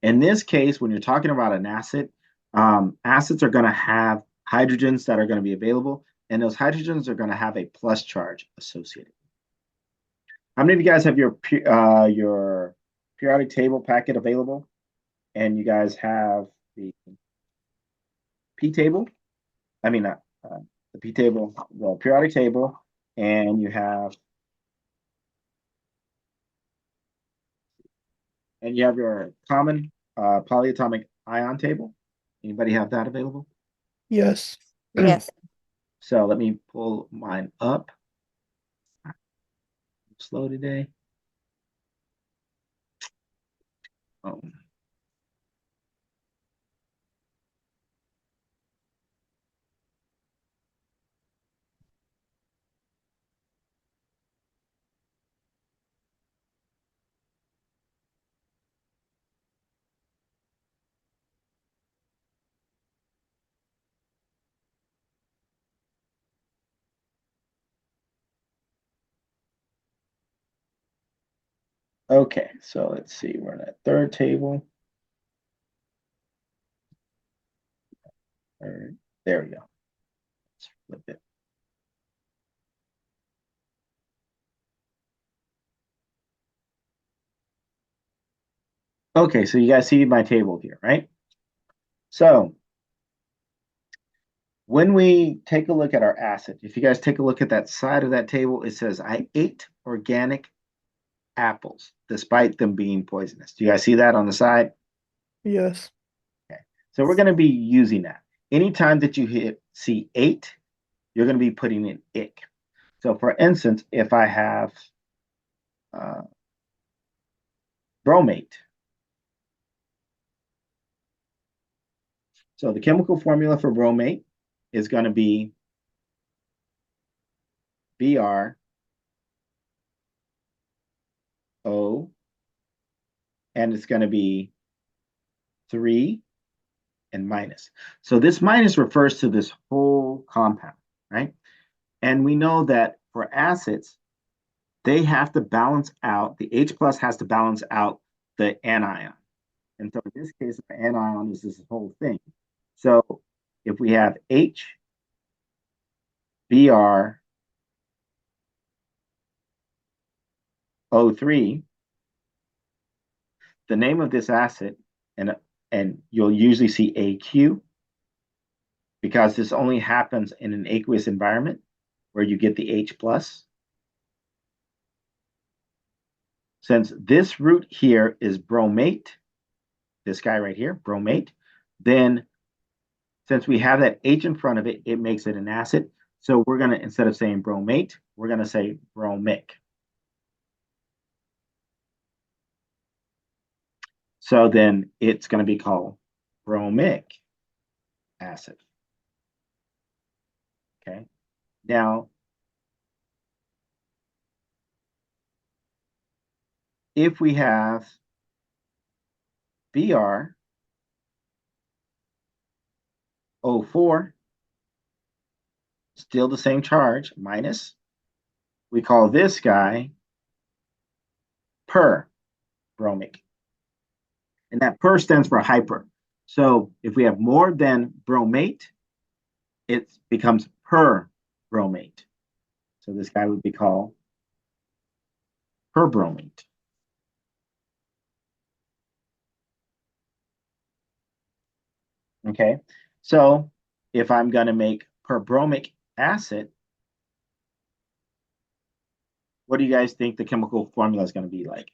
In this case, when you're talking about an acid, acids are going to have hydrogens that are going to be available, and those hydrogens are going to have a plus charge associated. How many of you guys have your periodic table packet available? And you guys have P table. I mean, the P table, the periodic table, and you have your common polyatomic ion table. Anybody have that available? Yes. Yes. So let me pull mine up. Slow today. Oh. Okay, so let's see. We're in that third table. There we go. Let's flip it. Okay, so you guys see my table here, right? So when we take a look at our acid, if you guys take a look at that side of that table, it says I ate organic apples despite them being poisonous. Do you guys see that on the side? Yes. So we're going to be using that. Anytime that you see 8, you're going to be putting in ick. So for instance, if I have bromate. So the chemical formula for bromate is going to be BrO, and it's going to be 3 and minus. So this minus refers to this whole compound, right? And we know that for acids, they have to balance out, the H plus has to balance out the anion. And so in this case, the anion is this whole thing. So if we have H, Br, O3, the name of this acid, and you'll usually see AQ, because this only happens in an aqueous environment where you get the H plus. Since this root here is bromate, this guy right here, bromate, then since we have that H in front of it, it makes it an acid. So we're going to, instead of saying bromate, we're going to say bromic. So then it's going to be called bromic acid. Okay. Now, if we have BrO4, still the same charge, minus, we call this guy per-bromic. And that per stands for hyper. So if we have more than bromate, it becomes per-bromate. So this guy would be called perbromate. Okay, so if I'm going to make perbromic acid, what do you guys think the chemical formula is going to be like?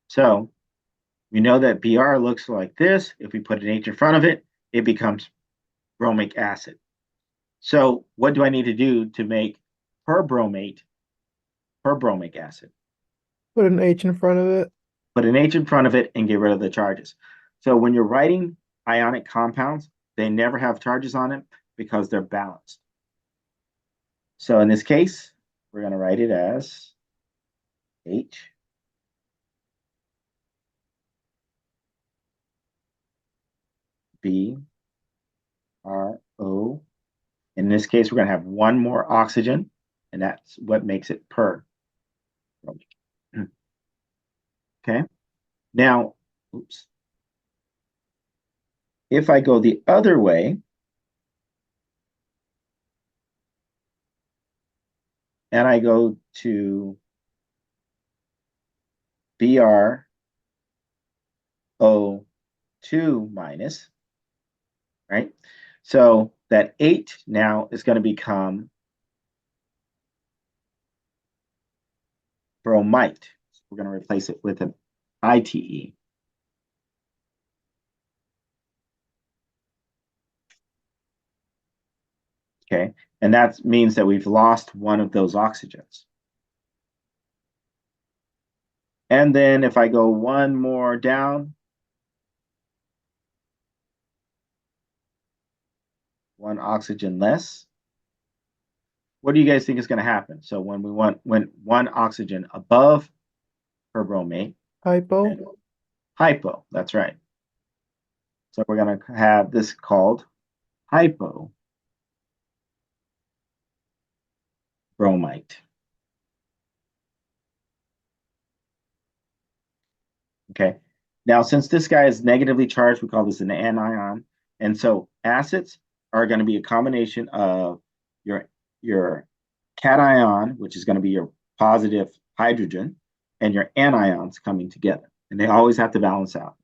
So we know that Br looks like this. If we put an H in front of it, it becomes bromic acid. So what do I need to do to make perbromic acid? Put an H in front of it. Put an H in front of it and get rid of the charges. So when you're writing ionic compounds, they never have charges on it because they're balanced. So in this case, we're going to write it as H B R O. In this case, we're going to have one more oxygen, and that's what makes it per. Okay. Now, oops. If I go the other way, and I go to BrO2 minus, right? So that 8 now is going to become bromite. So we're going to replace it with an ITE. Okay, and that means that we've lost one of those oxygens. And then if I go one more down, one oxygen less, what do you guys think is going to happen? So when one oxygen above perbromate, Hypo. hypo, that's right. So we're going to have this called hypobromite. Okay. Now, since this guy is negatively charged, we call this an anion. And so acids are going to be a combination of your cation, which is going to be your positive hydrogen, and your anions coming together. And they always have to balance out.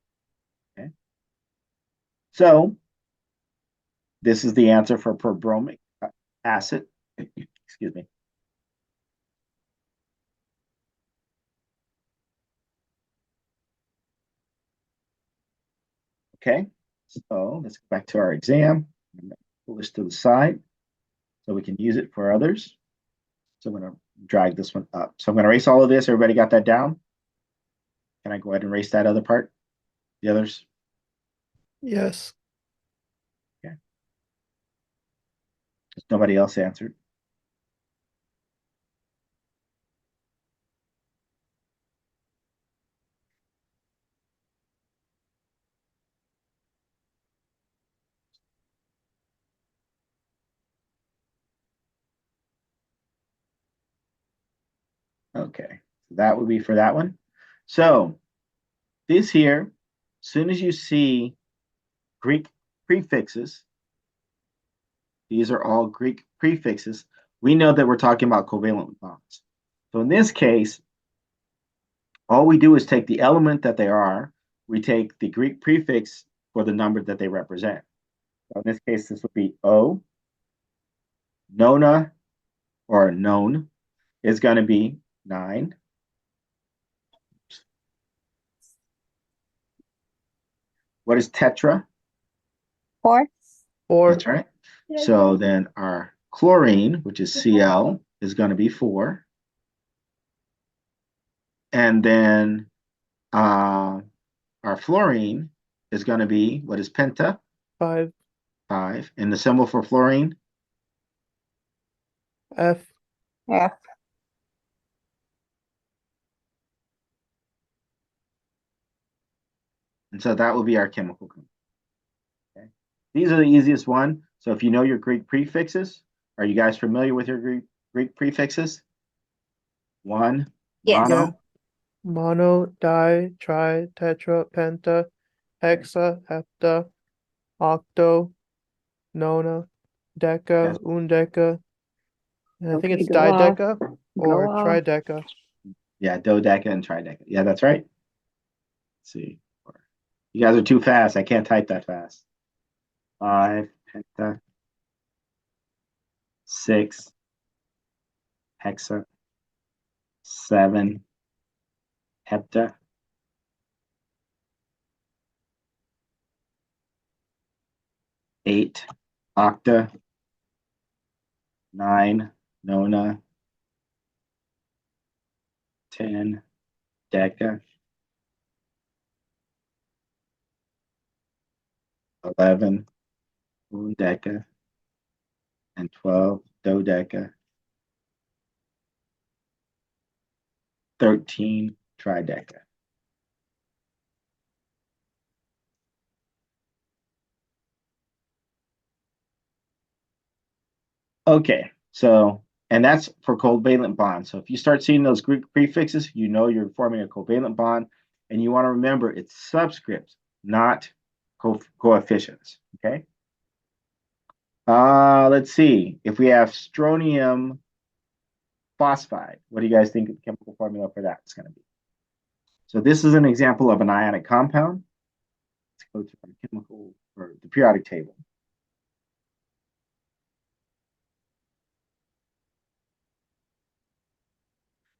Okay. So this is the answer for perbromic acid. Excuse me. Okay, so let's go back to our exam. I'm gonna pull this to the side so we can use it for others. So I'm going to drag this one up. So I'm going to erase all of this. Everybody got that down? Can I go ahead and erase that other part? The others? Yes. Nobody else answered. Okay, so that would be for that one. So this here, as soon as you see Greek prefixes, these are all Greek prefixes, we know that we're talking about covalent bonds. So in this case, all we do is take the element that they are, we take the Greek prefix for the number that they represent. So in this case, this would be O. Nona, or known, is going to be 9. What is tetra? 4. Or That's right. So then our chlorine, which is Cl, is going to be 4. And then our fluorine is going to be, what is penta? 5. 5. And the symbol for fluorine? F. Yeah. And so that will be our chemical compound. Okay. These are the easiest one. So if you know your Greek prefixes, are you guys familiar with your Greek prefixes? 1, Yes. mono. Yeah. Mono, di, tri, tetra, penta, hexa, hepta, octo, nona, deca, Yes. undeca. And I think Okay, it's go off. dideca Go or off. trideca. Yeah, dodeca and trideca. Yeah, that's right. Let's see. You guys are too fast. I can't type that fast. 5, penta, 6, hexa, 7, hepta, 8, octa, 9, nona, 10, deca, 11, undeca, and 12, dodeca, 13, trideca. Okay, so, and that's for covalent bonds. So if you start seeing those Greek prefixes, you know you're forming a covalent bond, and you want to remember it's subscripts, not coefficients, okay? Let's see. If we have strontium phosphide, what do you guys think the chemical formula for that is going to be? So this is an example of an ionic compound. Let's go to the chemical or the periodic table.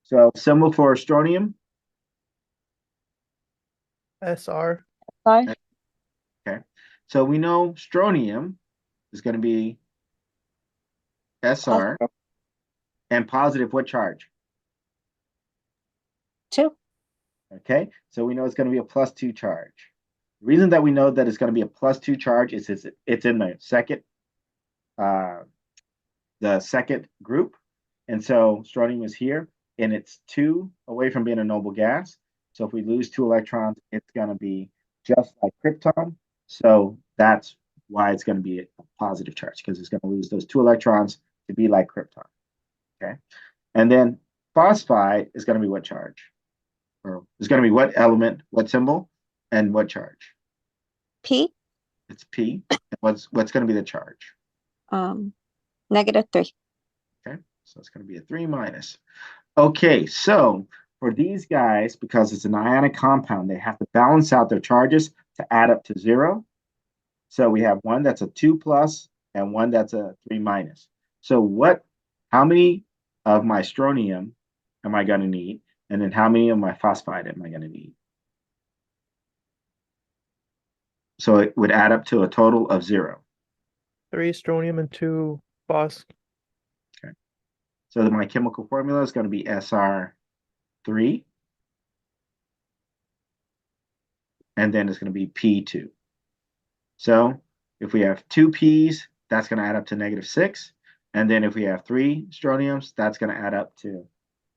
So symbol for strontium. SR. Sorry. Okay. So we know strontium is going to be SR and positive what charge? 2. Okay. So we know it's going to be a +2 charge. The reason that we know that it's going to be a +2 charge is it's in the second group. And so strontium is here and it's 2 away from being a noble gas. So if we lose 2 electrons, it's going to be just like krypton. So that's why it's going to be a positive charge, because it's going to lose those 2 electrons to be like krypton. Okay. And then phosphide is going to be what charge? Or it's going to be what element, what symbol, and what charge? P. It's P. And what's going to be the charge? -3. Okay. So it's going to be a 3 minus. Okay. So for these guys, because it's an ionic compound, they have to balance out their charges to add up to 0. So we have one that's a 2 plus and one that's a 3 minus. So how many of my strontium am I going to need? And then how many of my phosphide am I going to need? So it would add up to a total of 0. 3 strontium and 2 phos. So my chemical formula is going to be SR3. And then it's going to be P2. So if we have 2 P's, that's going to add up to -6. And then if we have 3 strontiums, that's going to add up to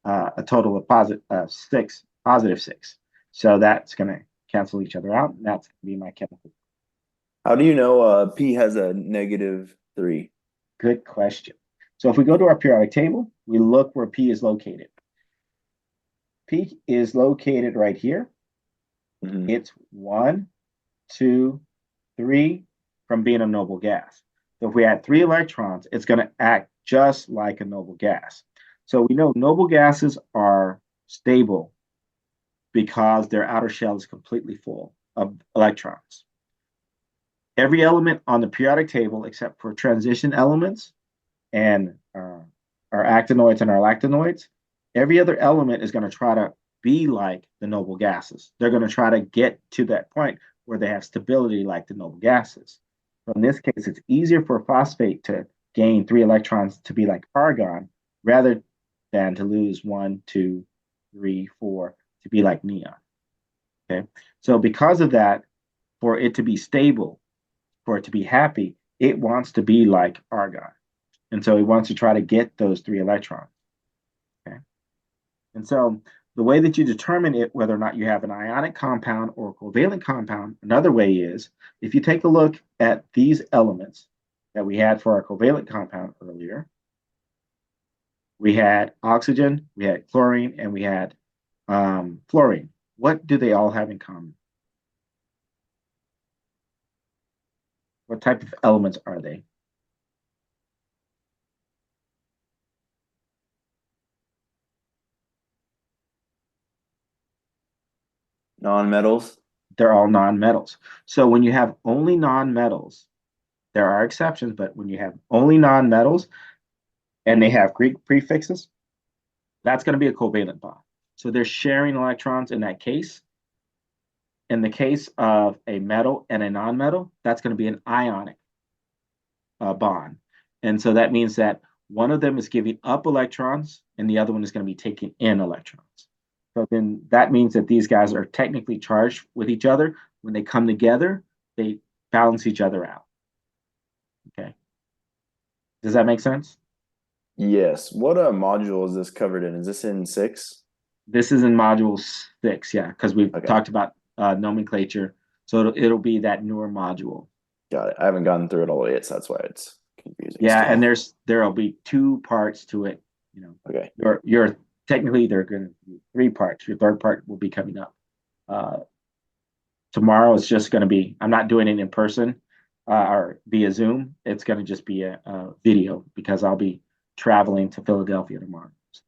a total of positive 6. So that's going to cancel each other out. And that's going to be my chemical. How do you know P has a -3? Good question. So if we go to our periodic table, we look where P is located. P is located right here. Mhm. It's 1, 2, 3 from being a noble gas. So if we add 3 electrons, it's going to act just like a noble gas. So we know noble gases are stable because their outer shell is completely full of electrons. Every element on the periodic table, except for transition elements and our actinoids and our lactanoids, every other element is going to try to be like the noble gases. They're going to try to get to that point where they have stability like the noble gases. So in this case, it's easier for a phosphate to gain 3 electrons to be like argon rather than to lose 1, 2, 3, 4 to be like neon. Okay. So because of that, for it to be stable, for it to be happy, it wants to be like argon. And so it wants to try to get those 3 electrons. Okay. And so the way that you determine it, whether or not you have an ionic compound or a covalent compound, another way is if you take a look at these elements that we had for our covalent compound earlier, we had oxygen, we had chlorine, and we had fluorine. What do they all have in common? What type of elements are they? Non-metals. They're all nonmetals. So when you have only nonmetals, there are exceptions, but when you have only nonmetals and they have Greek prefixes, that's going to be a covalent bond. So they're sharing electrons in that case. In the case of a metal and a nonmetal, that's going to be an ionic bond. And so that means that one of them is giving up electrons and the other one is going to be taking in electrons. So then that means that these guys are technically charged with each other. When they come together, they balance each other out. Okay. Does that make sense? Yes. What module is this covered in? Is this in 6? This is in module 6, yeah, because we've Okay. talked about nomenclature. So it'll be that newer module. Got it. I haven't gotten through it all yet, so that's why it's confusing. Yeah, still. and there'll be 2 parts to it. You know, Okay. you're technically there are going to be 3 parts. Your third part will be coming up. Tomorrow is just going to be. I'm not doing it in person or via Zoom. It's going to just be a video because I'll be traveling to Philadelphia tomorrow. So.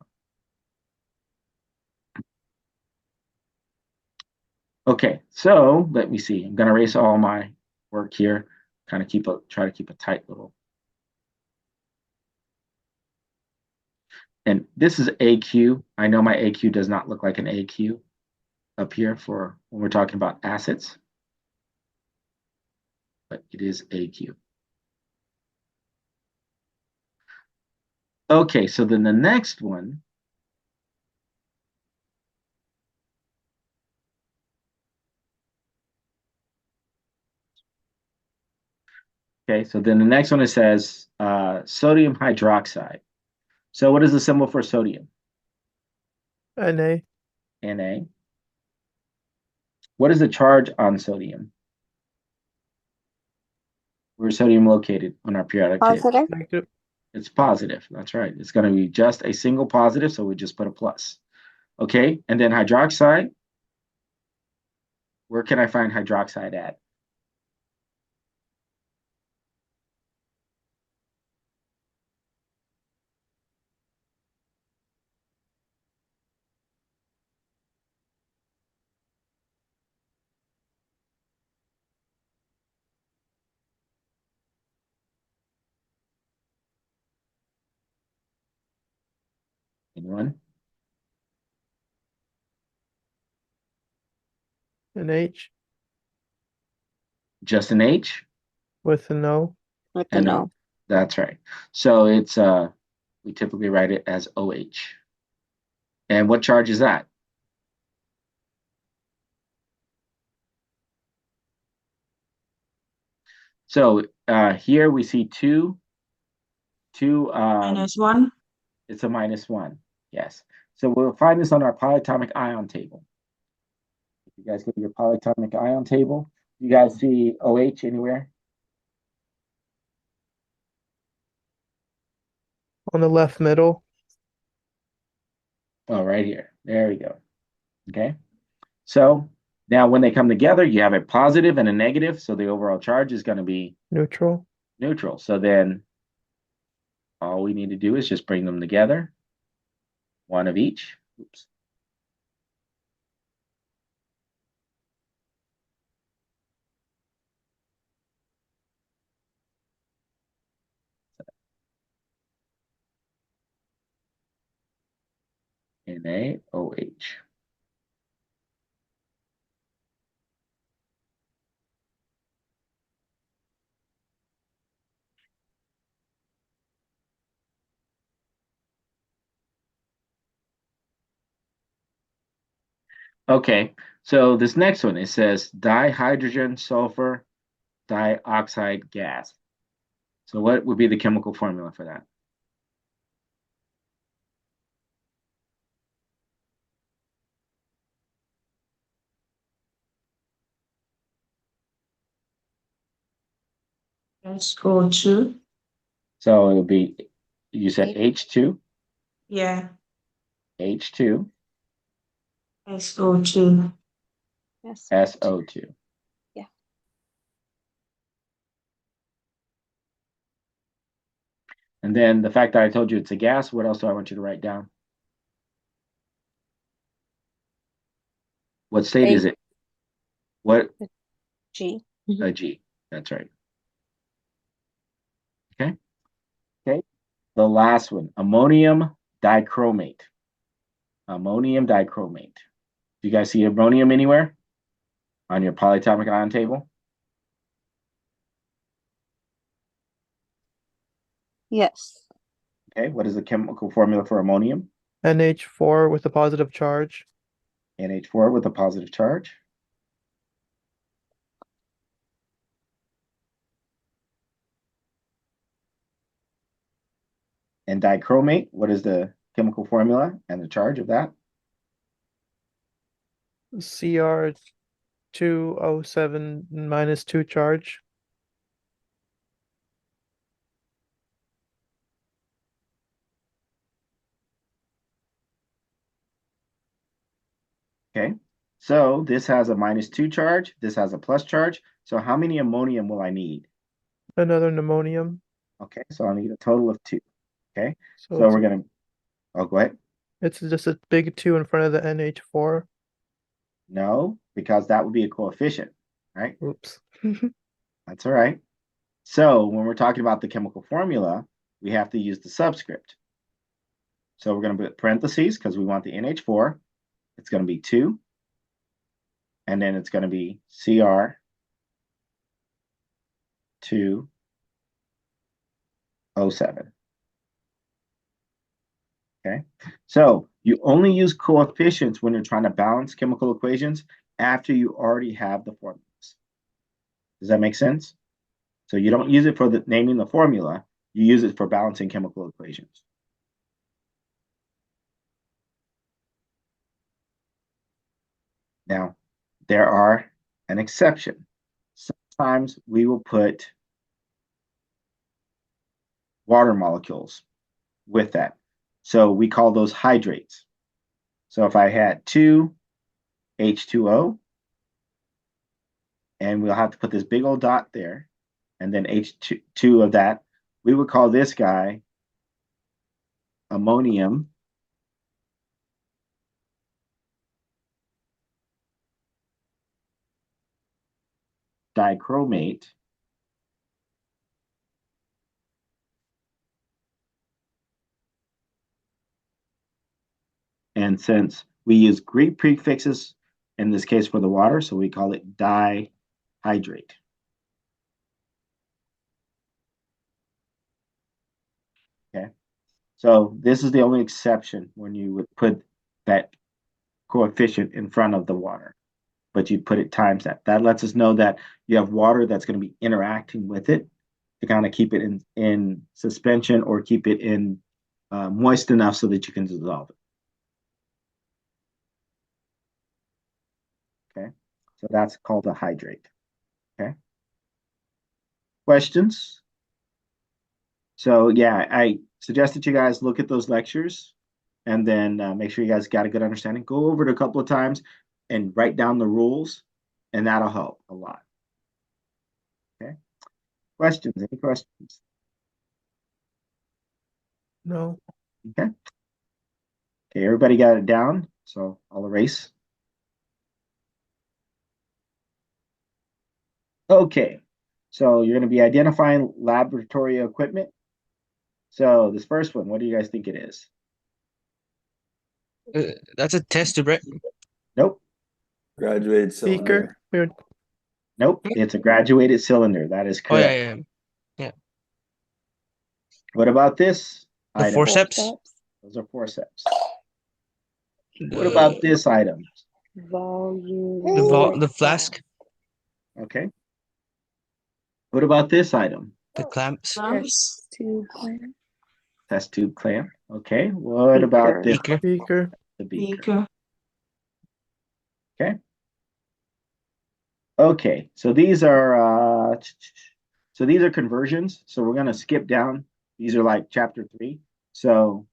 Okay, so let me see. I'm gonna erase all my work here. Kind of try to keep a tight little. And this is AQ. I know my AQ does not look like an AQ up here for when we're talking about assets, but it is AQ. Okay, so then the next one. Okay, so then the next one it says sodium hydroxide. So what is the symbol for sodium? Na. Na. What is the charge on sodium? Where's sodium located on our periodic table? Positive. Negative. It's positive. That's right. It's going to be just a single positive, so we just put a plus. Okay, and then hydroxide. Where can I find hydroxide at? Anyone? An H Just an H? with an O. With the And no. that's right. So it's we typically write it as OH. And what charge is that? So here we see two. -1. It's a -1. Yes. So we'll find this on our polyatomic ion table. If you guys go to your polyatomic ion table, you guys see OH anywhere? On the left middle. Oh, right here. There we go. Okay. So now when they come together, you have a positive and a negative. So the overall charge is going to be Neutral. neutral. So then all we need to do is just bring them together. One of each. Oops. NaOH. Okay, so this next one, it says dihydrogen sulfur dioxide gas. So what would be the chemical formula for that? SO2. So it would be, you said H2, Yeah. H2, SO2. Yes. SO2. Yeah. And then the fact that I told you it's a gas, what else do I want you to write down? What state is it? What? G. A G. That's right. Okay. Okay. The last one, ammonium dichromate. Ammonium dichromate. Do you guys see ammonium anywhere on your polyatomic ion table? Yes. Okay. What is the chemical formula for ammonium? NH4 with a positive charge. NH4 with a positive charge. And dichromate, what is the chemical formula and the charge of that? Cr2O7 -2 charge. Okay. So this has a -2 charge. This has a plus charge. So how many ammonium will I need? Another pneumonium. Okay. So I'll need a total of 2. Okay. So So it's, we're going to, oh, go ahead. it's just a big 2 in front of the NH4. No, because that would be a coefficient, right? Oops. That's all right. So when we're talking about the chemical formula, we have to use the subscript. So we're going to put parentheses because we want the NH4. It's going to be 2. And then it's going to be Cr 2O7. Okay, so you only use coefficients when you're trying to balance chemical equations after you already have the formulas. Does that make sense? So you don't use it for the naming the formula, you use it for balancing chemical equations. Now, there are an exception. Sometimes we will put water molecules with that. So we call those hydrates. So if I had 2 H2O, and we'll have to put this big old dot there, and then H2 of that, we would call this guy ammonium dichromate. And since we use Greek prefixes in this case for the water, so we call it dihydrate. Okay, so this is the only exception when you would put that coefficient in front of the water, but you put it times that. That lets us know that you have water that's going to be interacting with it to kind of keep it in suspension or keep it in moist enough so that you can dissolve it. Okay, so that's called a hydrate. Okay, questions? So yeah, I suggest that you guys look at those lectures and then make sure you guys got a good understanding. Go over it a couple of times and write down the rules, and that'll help a lot. Okay, questions? Any questions? No. Okay. Okay, everybody got it down, so I'll erase. Okay, so you're going to be identifying laboratory equipment. So this first one, what do you guys think it is? That's a test tube, right? Nope, Graduated Beaker. cylinder. Weird. nope, it's a graduated cylinder. That is Oh yeah, correct. yeah. What about this The item? forceps. Those are forceps. What about this item? Volume. The flask, Okay. What about this item? the clamps, Test tube clamp. Test tube clamp. Okay. What about this? beaker, Beaker. The beaker. Beaker. Okay. Okay. So these are conversions. So we're gonna skip down. These are like chapter 3. So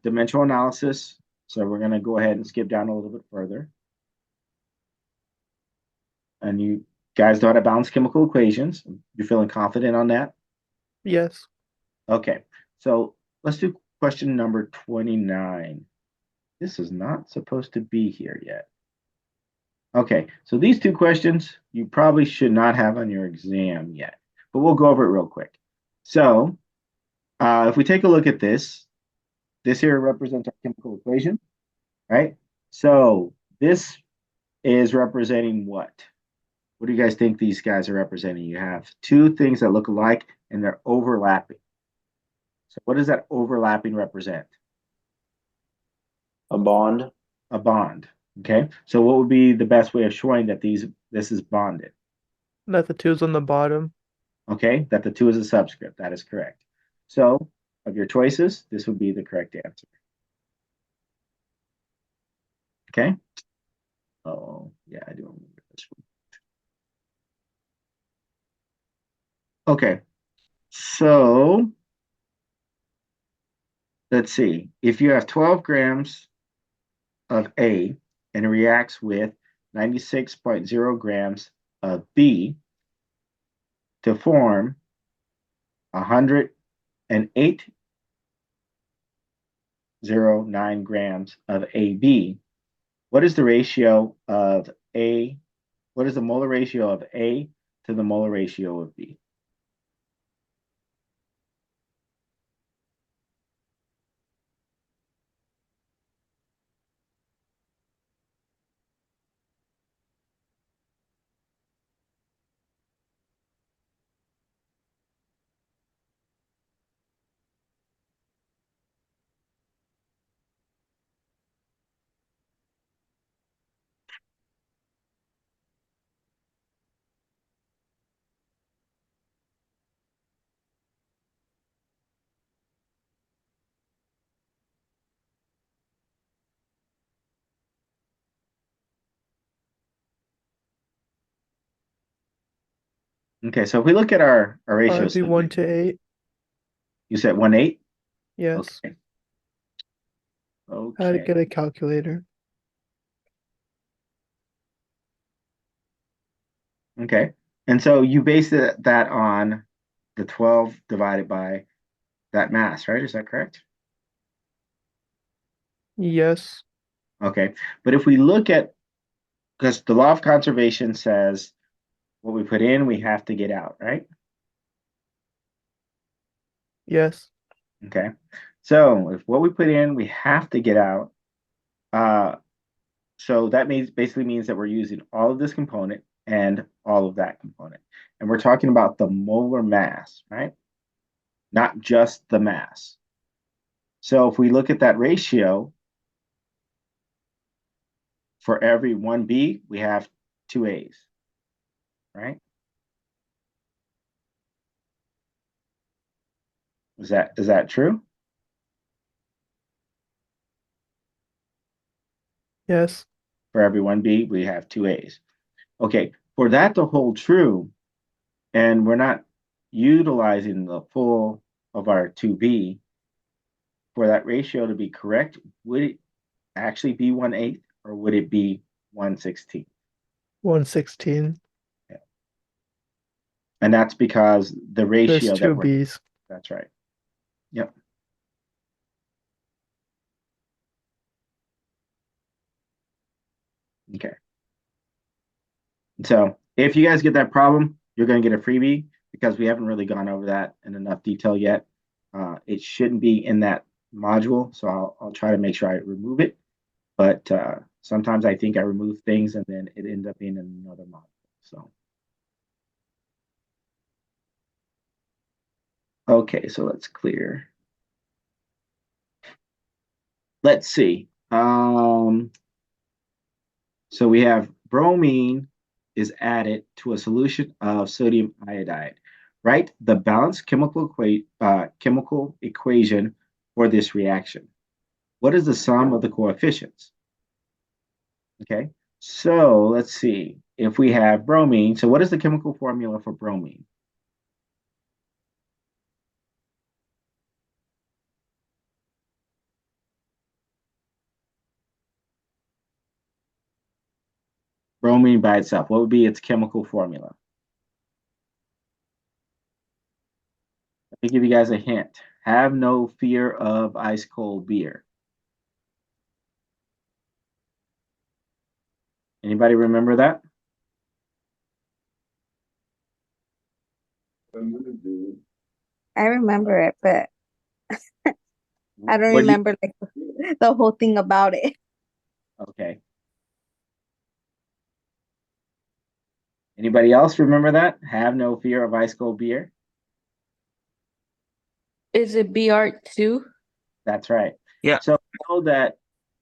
dimensional analysis. So we're gonna go ahead and skip down a little bit further. And you guys know how to balance chemical equations. You're feeling confident on that? Yes. Okay, so let's do question number 29. This is not supposed to be here yet. Okay, so these two questions you probably should not have on your exam yet, but we'll go over it real quick. So if we take a look at this here represents our chemical equation, right? So this is representing what? What do you guys think these guys are representing? You have two things that look alike and they're overlapping. So what does that overlapping represent? A bond. A bond. Okay. So what would be the best way of showing that this is bonded? That the two's on the bottom. Okay. That the 2 is a subscript. That is correct. So of your choices, this would be the correct answer. Okay. Oh, yeah, I do remember this one. Okay. So let's see. If you have 12 grams of A and it reacts with 96.0 grams of B to form 108.09 grams of AB, what is the ratio of A? What is the molar ratio of A to the molar ratio of B? Okay, so if we look at our ratios, It'd be 1 to 8. you said 1/8? Yes. Okay. I had to Okay. get a calculator. Okay. And so you base that on the 12 divided by that mass, right? Is that correct? Yes. Okay. But if we look at, because the law of conservation says what we put in, we have to get out, right? Yes. Okay. So if what we put in, we have to get out. So that basically means that we're using all of this component and all of that component. And we're talking about the molar mass, right? Not just the mass. So if we look at that ratio, for every 1B, we have 2 A's, right? Is that true? Yes. For every 1B, we have 2 A's. Okay, for that to hold true, and we're not utilizing the full of our 2B, for that ratio to be correct, would it actually be 1/8 or would it be 1/16? 1/16. And that's because the There's ratio that two we're, B's. that's right. Yep. Okay. So if you guys get that problem, you're going to get a freebie because we haven't really gone over that in enough detail yet. It shouldn't be in that module, so I'll try to make sure I remove it. But sometimes I think I remove things and then it ends up being in another module. So okay, so let's clear. Let's see. So we have bromine is added to a solution of sodium iodide. Write the balanced chemical equation for this reaction. What is the sum of the coefficients? Okay, so let's see. If we have bromine, so what is the chemical formula for bromine? Bromine by itself, what would be its chemical formula? Let me give you guys a hint. Have no fear of ice cold beer. Anybody remember that? I remember it, but I don't What do you, remember like the whole thing about it. okay. Anybody else remember that? Have no fear of ice cold beer. Is it BR2? That's right. Yeah. So know that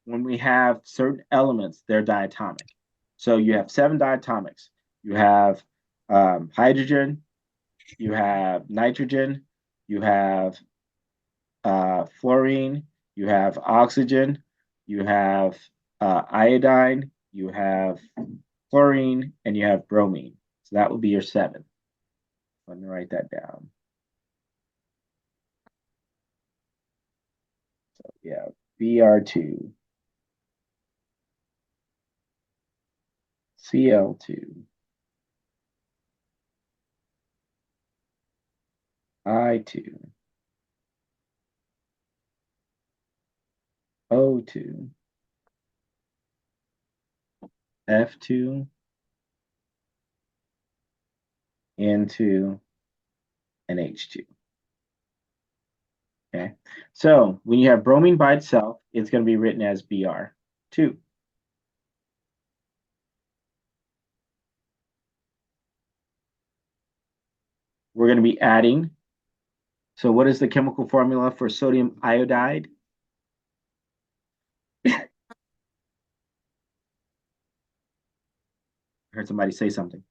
when we have certain elements, they're diatomic. So you have 7 diatomics. You have hydrogen, you have nitrogen, you have fluorine, you have oxygen, you have iodine, you have chlorine, and you have bromine. So that would be your 7. Let me write that down. So yeah, Br2, Cl2, I2, O2, F2, N2, and H2. Okay, so when you have bromine by itself, it's going to be written as Br2. We're going to be adding. So what is the chemical formula for sodium iodide? I heard somebody say something.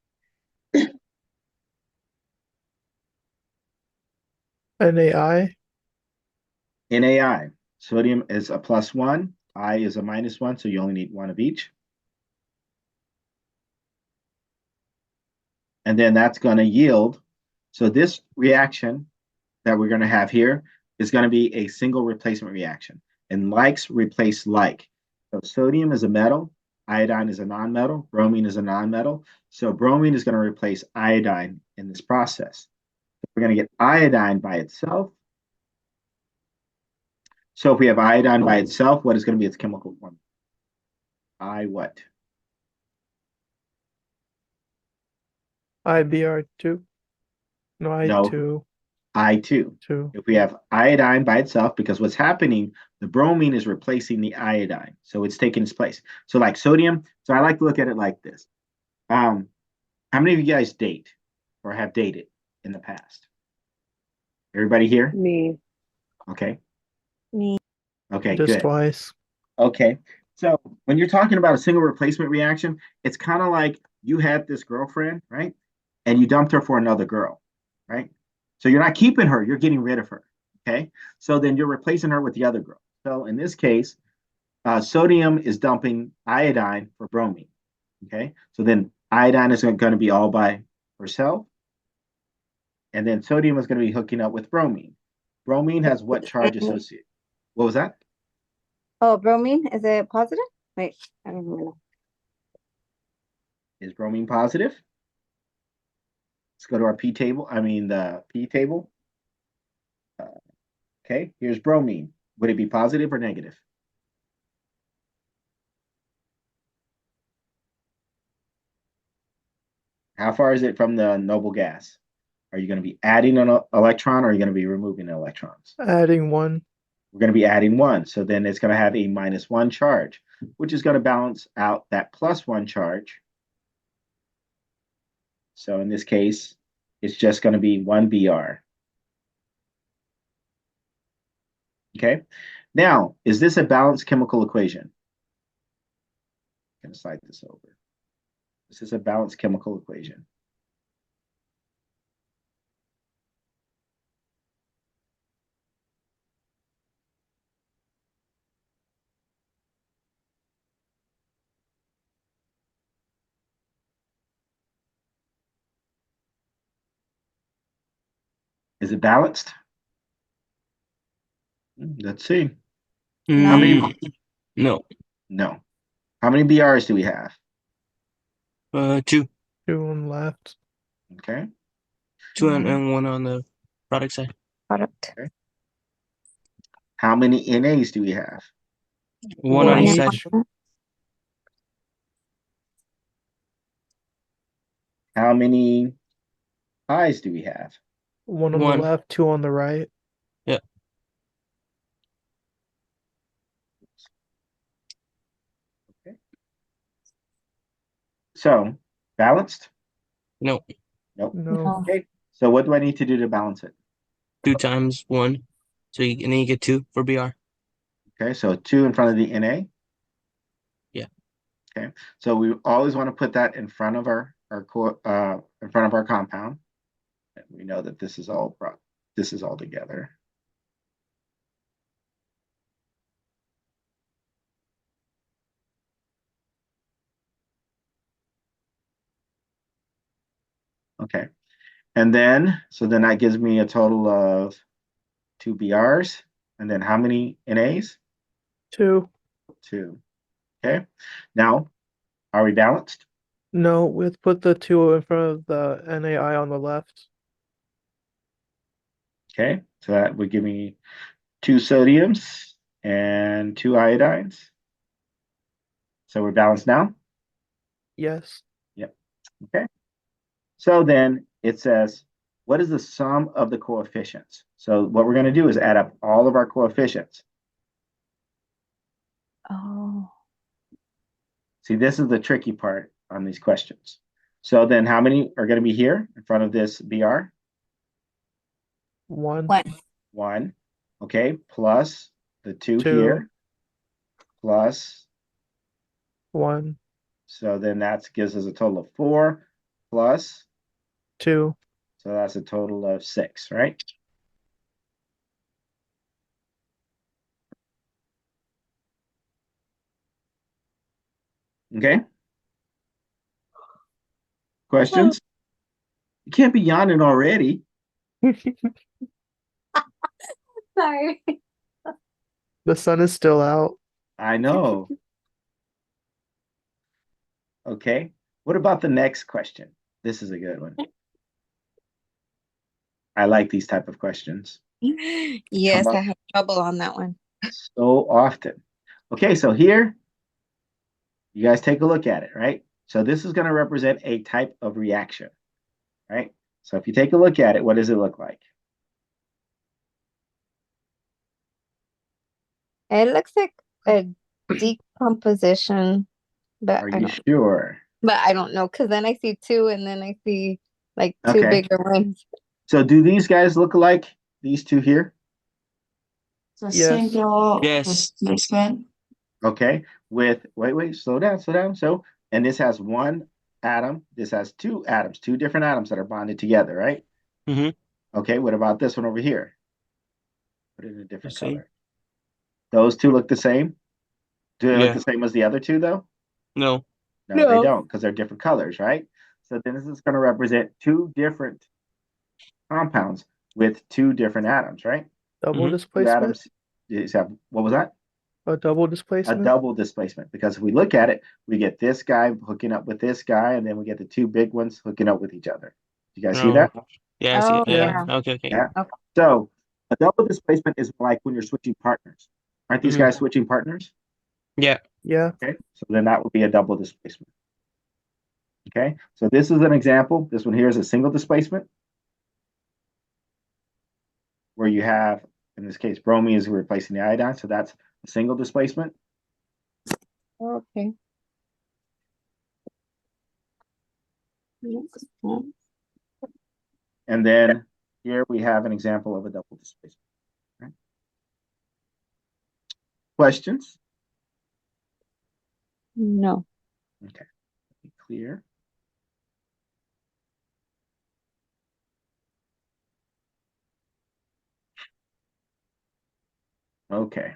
NaI. NaI. Sodium is a +1, I is a -1, so you only need one of each. And then that's going to yield. So this reaction that we're going to have here is going to be a single replacement reaction. And likes replace like. So sodium is a metal, iodine is a nonmetal, bromine is a nonmetal. So bromine is going to replace iodine in this process. We're going to get iodine by itself. So if we have iodine by itself, what is going to be its chemical formula? I what? IBr2. No, I2. I2. 2. If we have iodine by itself, because what's happening, the bromine is replacing the iodine. So it's taking its place. So like sodium, so I like to look at it like this. How many of you guys date or have dated in the past? Everybody here? Me. Okay. Me. Okay, Just good. twice. Okay. So when you're talking about a single replacement reaction, it's kind of like you had this girlfriend, right? And you dumped her for another girl, right? So you're not keeping her, you're getting rid of her. Okay. So then you're replacing her with the other girl. So in this case, sodium is dumping iodine for bromine. Okay. So then iodine is going to be all by herself. And then sodium is going to be hooking up with bromine. Bromine has what charge associated? What was that? Oh, bromine, is it positive? Wait, I don't know. Is bromine positive? Let's go to our P table. I mean, the P table. Okay, here's bromine. Would it be positive or negative? How far is it from the noble gas? Are you going to be adding an electron or are you going to be removing electrons? Adding 1. We're going to be adding 1. So then it's going to have a -1 charge, which is going to balance out that +1 charge. So in this case, it's just going to be 1 Br. Okay. Now, is this a balanced chemical equation? I'm going to slide this over. This is a balanced chemical equation. Is it balanced? Let's see. How many? No. No. How many BRs do we have? 2. 2 on left. Okay. 2 and 1 on the product side. Product. How many NAs do we have? 1 on One each each. side. How many I's do we have? 1 on the 1. left, 2 on the right. Yeah. Okay. So, balanced? No. Nope. No. Okay. So what do I need to do to balance it? 2 times 1. So and then you get 2 for BR. Okay, so 2 in front of the NA. Yeah. Okay. So we always want to put that in front of our in front of our compound. And we know that this is all together. Okay. And then, so then that gives me a total of 2 BRs. And then how many NAs? 2. 2. Okay. Now, are we balanced? No, let's put the 2 in front of the NaI on the left. Okay. So that would give me 2 sodiums and 2 iodines. So we're balanced now? Yes. Okay. So then it says, what is the sum of the coefficients? So what we're going to do is add up all of our coefficients. Oh. See, this is the tricky part on these questions. So then how many are going to be here in front of this BR? 1, One. 1. Okay. Plus the 2 2, here. Plus. 1, So then that gives us a total of 4 plus. 2. So that's a total of 6, right? Okay. Questions? You can't be yawning already. Sorry. The sun is still out. I know. Okay. What about the next question? This is a good one. I like these type of questions Yes, Come I up. have trouble on that one. So often. Okay, so here, you guys take a look at it, right? So this is going to represent a type of reaction, right? So if you take a look at it, what does it look like? It looks like a decomposition, but Are I you don't. sure? But I don't know because then I see two, and then I see like two Okay. bigger ones. So do these guys look alike? These two here? The Yes. single Yes. displacement. Okay. With, wait, slow down. So, and this has one atom. This has two atoms, two different atoms that are bonded together, right? Mm-hmm. Okay. What about this one over here? Put it in a different same. color. Those two look the same? Do they look Yeah. the same as the other two, though? No. No, No. they don't, because they're different colors, right? So then this is going to represent two different compounds with two different atoms, right? Double Mhm. Two displacement. atoms. You have, what was that? A double A displacement. double displacement. Because if we look at it, we get this guy hooking up with this guy, and then we get the two big ones hooking up with each other. You guys see No. that? Yeah, I see. Oh, Yeah. yeah. Okay. Yeah. Okay. So a double displacement is like when you're switching partners. Aren't these Mhm. guys switching partners? Yeah. Yeah. Okay. So then that would be a double displacement. Okay. So this is an example. This one here is a single displacement, where you have, in this case, bromine is replacing the iodine. So that's a single displacement. Okay. And then here we have an example of a double displacement. Right? Questions? No. Okay. Be clear. Okay.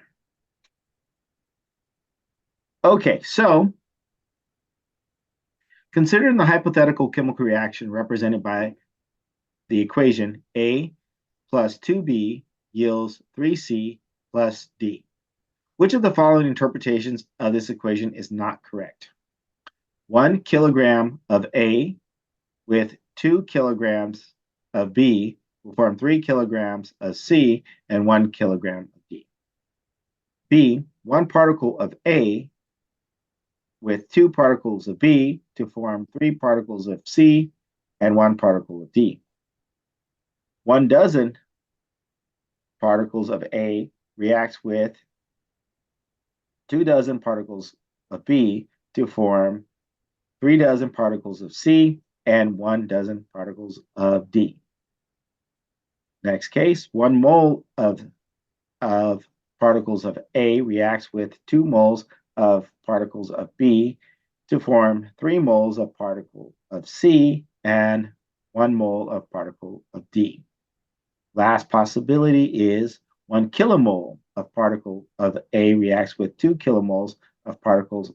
Okay, so considering the hypothetical chemical reaction represented by the equation A plus 2B yields 3C plus D. Which of the following interpretations of this equation is not correct? 1 kilogram of A with 2 kilograms of B will form 3 kilograms of C and 1 kilogram of D. B, 1 particle of A with 2 particles of B to form 3 particles of C and 1 particle of D. 1 dozen particles of A reacts with 2 dozen particles of B to form 3 dozen particles of C and 1 dozen particles of D. Next case, 1 mole of particles of A reacts with 2 moles of particles of B to form 3 moles of particle of C and 1 mole of particle of D. Last possibility is 1 kilomole of particle of A reacts with 2 kilomoles of particles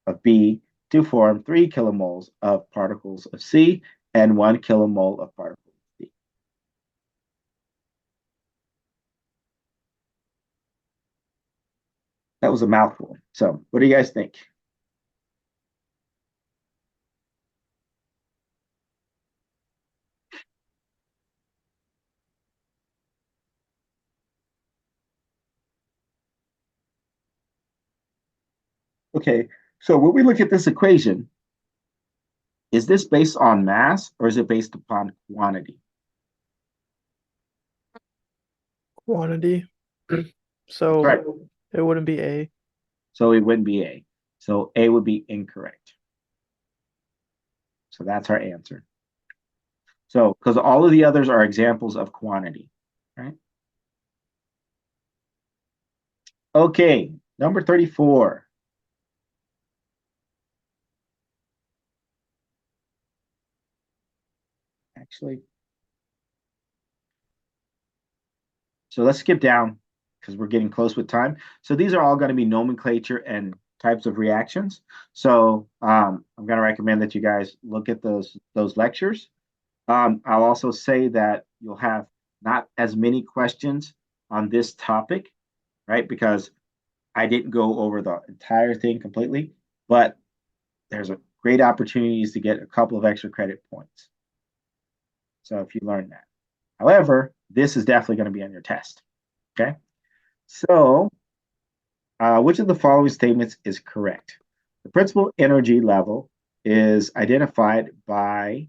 of B to form 3 kilomoles of particles of C and 1 kilomole of particles of D. That was a mouthful. So what do you guys think? Okay, so when we look at this equation, Is this based on mass or is it based upon quantity? Quantity. That's So right. it wouldn't be A. So it wouldn't be A. So A would be incorrect. So that's our answer. So, because all of the others are examples of quantity, right? Okay, number 34. Actually, so let's skip down because we're getting close with time. So these are all going to be nomenclature and types of reactions. So I'm going to recommend that you guys look at those lectures. I'll also say that you'll have not as many questions on this topic, right? Because I didn't go over the entire thing completely, but there's a great opportunities to get a couple of extra credit points. So if you learn that. However, this is definitely going to be on your test. Okay. So which of the following statements is correct? The principal energy level is identified by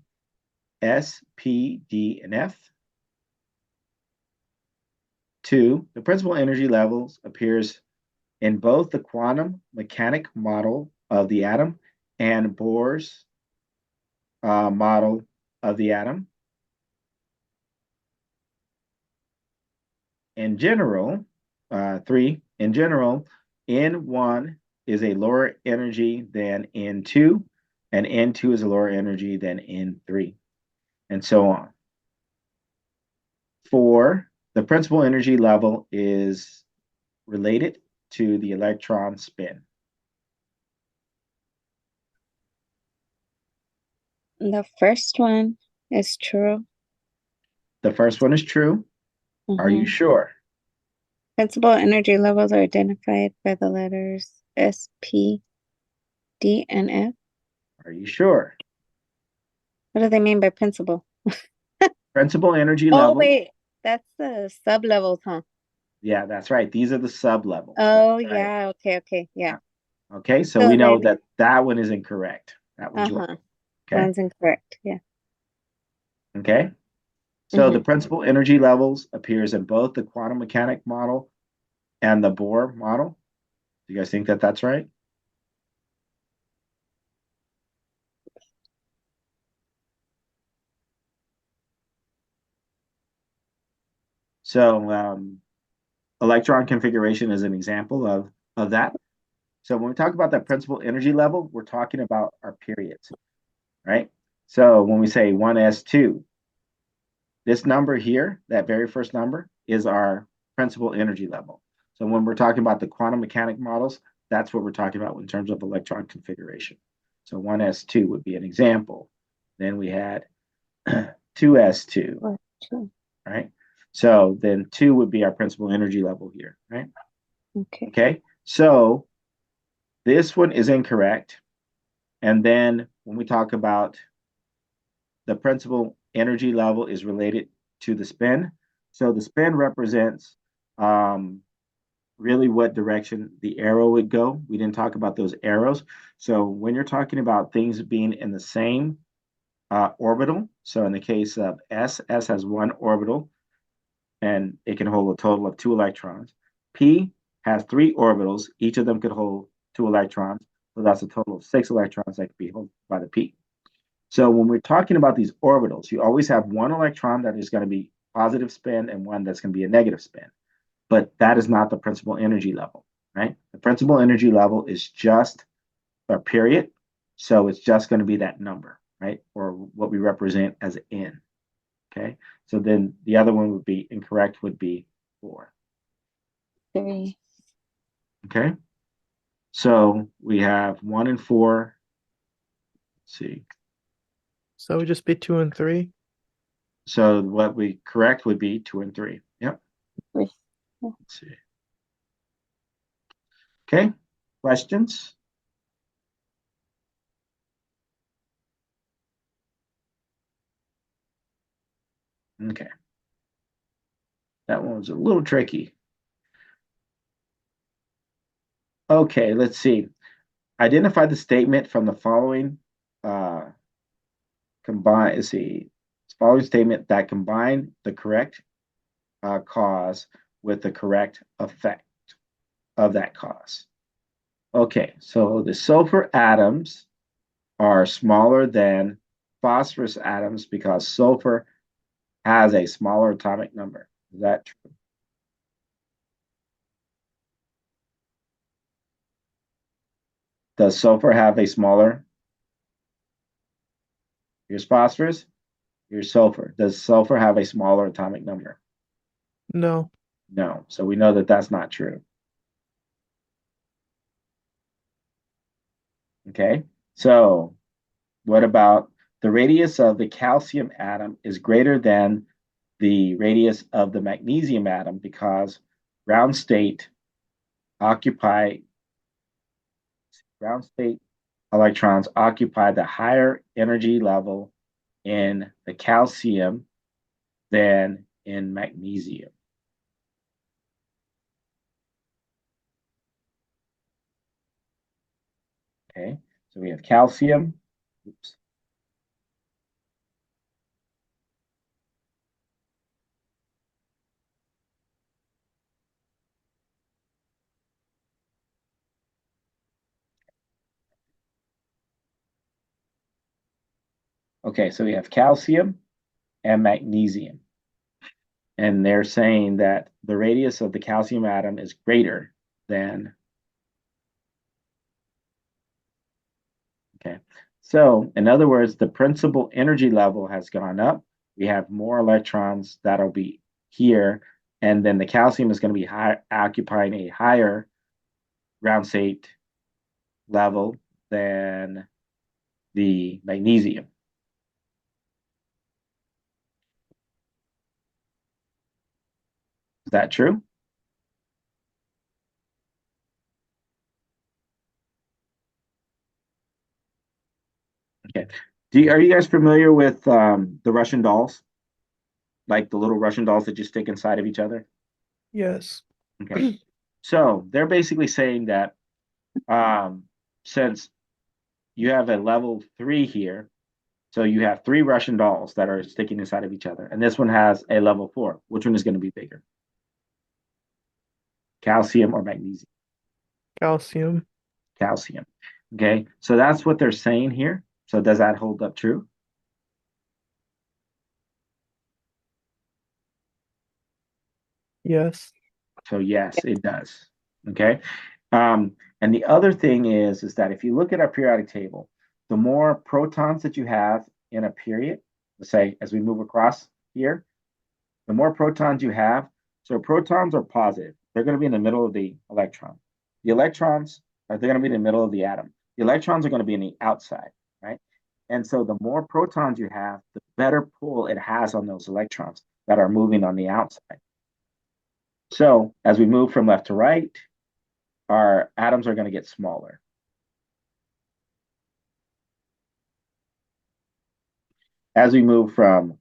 S, P, D, and F. 2, the principal energy levels appears in both the quantum mechanic model of the atom and Bohr's model of the atom. In general, 3, in general, N1 is a lower energy than N2, and N2 is a lower energy than N3, and so on. 4, the principal energy level is related to the electron spin. The first one is true. The first one is true. Are you Mhm. sure? Principal energy levels are identified by the letters S, P, D, and F. Are you sure? What do they mean by principal? Principal energy Oh, level. wait, that's the sub levels, huh? Yeah, that's right. These are the sub levels. Oh, That's right. yeah. Okay. Yeah. Okay, so So we know then- that one is incorrect. That one's wrong. Uh-huh. Okay. One's incorrect. Yeah. Okay. So the Mhm. principal energy levels appears in both the quantum mechanic model and the Bohr model. Do you guys think that that's right? So electron configuration is an example of that. So when we talk about that principal energy level, we're talking about our periods, right? So when we say 1s2, this number here, that very first number, is our principal energy level. So when we're talking about the quantum mechanic models, that's what we're talking about in terms of electron configuration. So 1s2 would be an example. Then we had 2s2, Or two. right? So then 2 would be our principal energy level here, right? Okay. Okay, so this one is incorrect. And then when we talk about the principal energy level is related to the spin. So the spin represents really what direction the arrow would go. We didn't talk about those arrows. So when you're talking about things being in the same orbital, so in the case of S has one orbital, and it can hold a total of 2 electrons. P has 3 orbitals. Each of them could hold 2 electrons. So that's a total of 6 electrons that can be held by the P. So when we're talking about these orbitals, you always have one electron that is going to be positive spin and one that's going to be a negative spin. But that is not the principal energy level, right? The principal energy level is just a period. So it's just going to be that number, right? Or what we represent as N. Okay. So then the other one would be incorrect, would be 4. 3. Okay. So we have 1 and 4. Let's see. So it would just be 2 and 3. So what we correct would be 2 and 3. Yep. Three. Let's see. Okay. Questions? Okay. That one was a little tricky. Okay, let's see. Identify the statement from the following combine, let's see, following statement that combine the correct cause with the correct effect of that cause. Okay, so the sulfur atoms are smaller than phosphorus atoms because sulfur has a smaller atomic number. Is that true? Does sulfur have a smaller? Here's phosphorus, here's sulfur. Does sulfur have a smaller atomic number? No. No. So we know that that's not true. Okay, so what about the radius of the calcium atom is greater than the radius of the magnesium atom because ground state electrons occupy the higher energy level in the calcium than in magnesium. Okay, so we have calcium. Oops. Okay, so we have calcium and magnesium. And they're saying that the radius of the calcium atom is greater than. Okay, so in other words, the principal energy level has gone up. We have more electrons that'll be here, and then the calcium is going to be occupying a higher ground state level than the magnesium. Is that true? Okay. Are you guys familiar with the Russian dolls? Like the little Russian dolls that you stick inside of each other? Yes. Okay. So they're basically saying that since you have a level 3 here, so you have 3 Russian dolls that are sticking inside of each other, and this one has a level 4. Which one is going to be bigger? Calcium or magnesium? Calcium. Calcium. Okay, so that's what they're saying here. So does that hold up true? Yes. So yes, it does. Okay. And the other thing is that if you look at our periodic table, the more protons that you have in a period, let's say as we move across here, the more protons you have. So protons are positive. They're going to be in the middle of the electron. The electrons they're going to be in the middle of the atom. The electrons are going to be in the outside, right? And so the more protons you have, the better pull it has on those electrons that are moving on the outside. So as we move from left to right, our atoms are going to get smaller. As we move from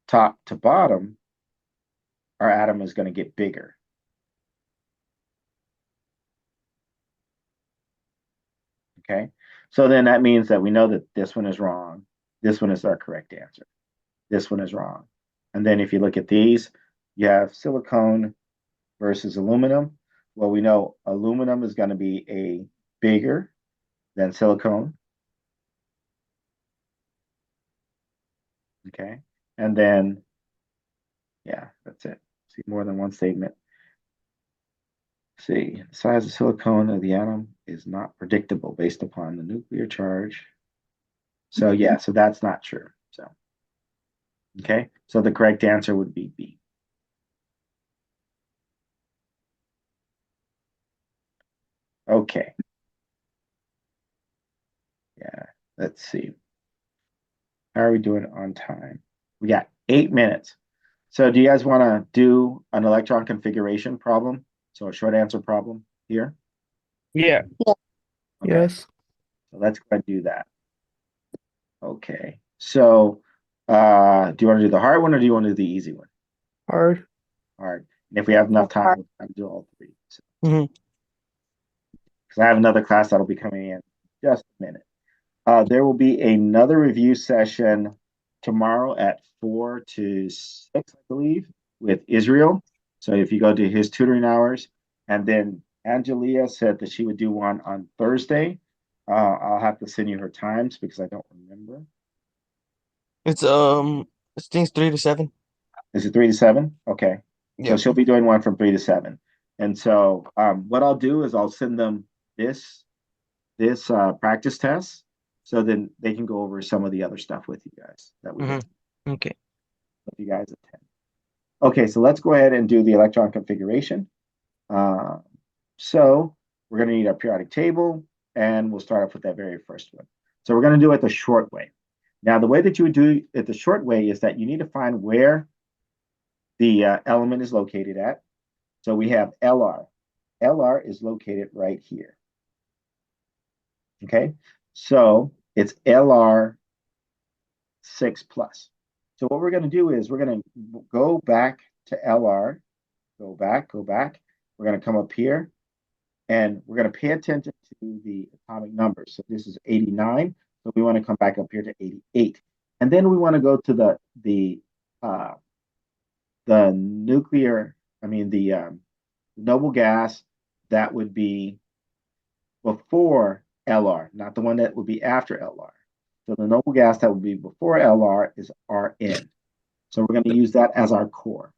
top to bottom, our atom is going to get bigger. Okay, so then that means that we know that this one is wrong. This one is our correct answer. This one is wrong. And then if you look at these, you have silicone versus aluminum. Well, we know aluminum is going to be a bigger than silicone. Okay, and then, yeah, that's it. See more than one statement. See, the size of silicone of the atom is not predictable based upon the nuclear charge. So yeah, so that's not true. So, okay, so the correct answer would be B. Okay. Yeah, let's see. How are we doing on time? We got 8 minutes. So do you guys want to do an electron configuration problem? So a short answer problem here? Yeah. Okay. Yes. So let's go ahead and do that. Okay. So do you want to do the hard one or do you want to do the easy one? Hard. Hard. And if we have enough time, I'll do all 3. So, Mhm. because I have another class that'll be coming in just a minute. There will be another review session tomorrow at 4 to 6, I believe, with Israel. So if you go to his tutoring hours, and then Angelia said that she would do one on Thursday. I'll have to send you her times because I don't remember. It's I think it's 3 to 7. Is it 3 to 7? Okay. So Yeah. she'll be doing one from 3 to 7. And so what I'll do is I'll send them this practice test, so then they can go over some of the other stuff with you guys that we Mhm. Okay. if you guys attend. Okay, so let's go ahead and do the electron configuration. So we're going to need our periodic table, and we'll start off with that very first one. So we're going to do it the short way. Now, the way that you would do it the short way is that you need to find where the element is located at. So we have LR. LR is located right here. Okay, so it's LR 6 plus. So what we're going to do is we're going to go back to LR, go back. We're going to come up here, and we're going to pay attention to the atomic numbers. So this is 89. So we want to come back up here to 88. And then we want to go to the nuclear, the noble gas that would be before LR, not the one that would be after LR. So the noble gas that would be before LR is Rn. So we're going to use that as our core.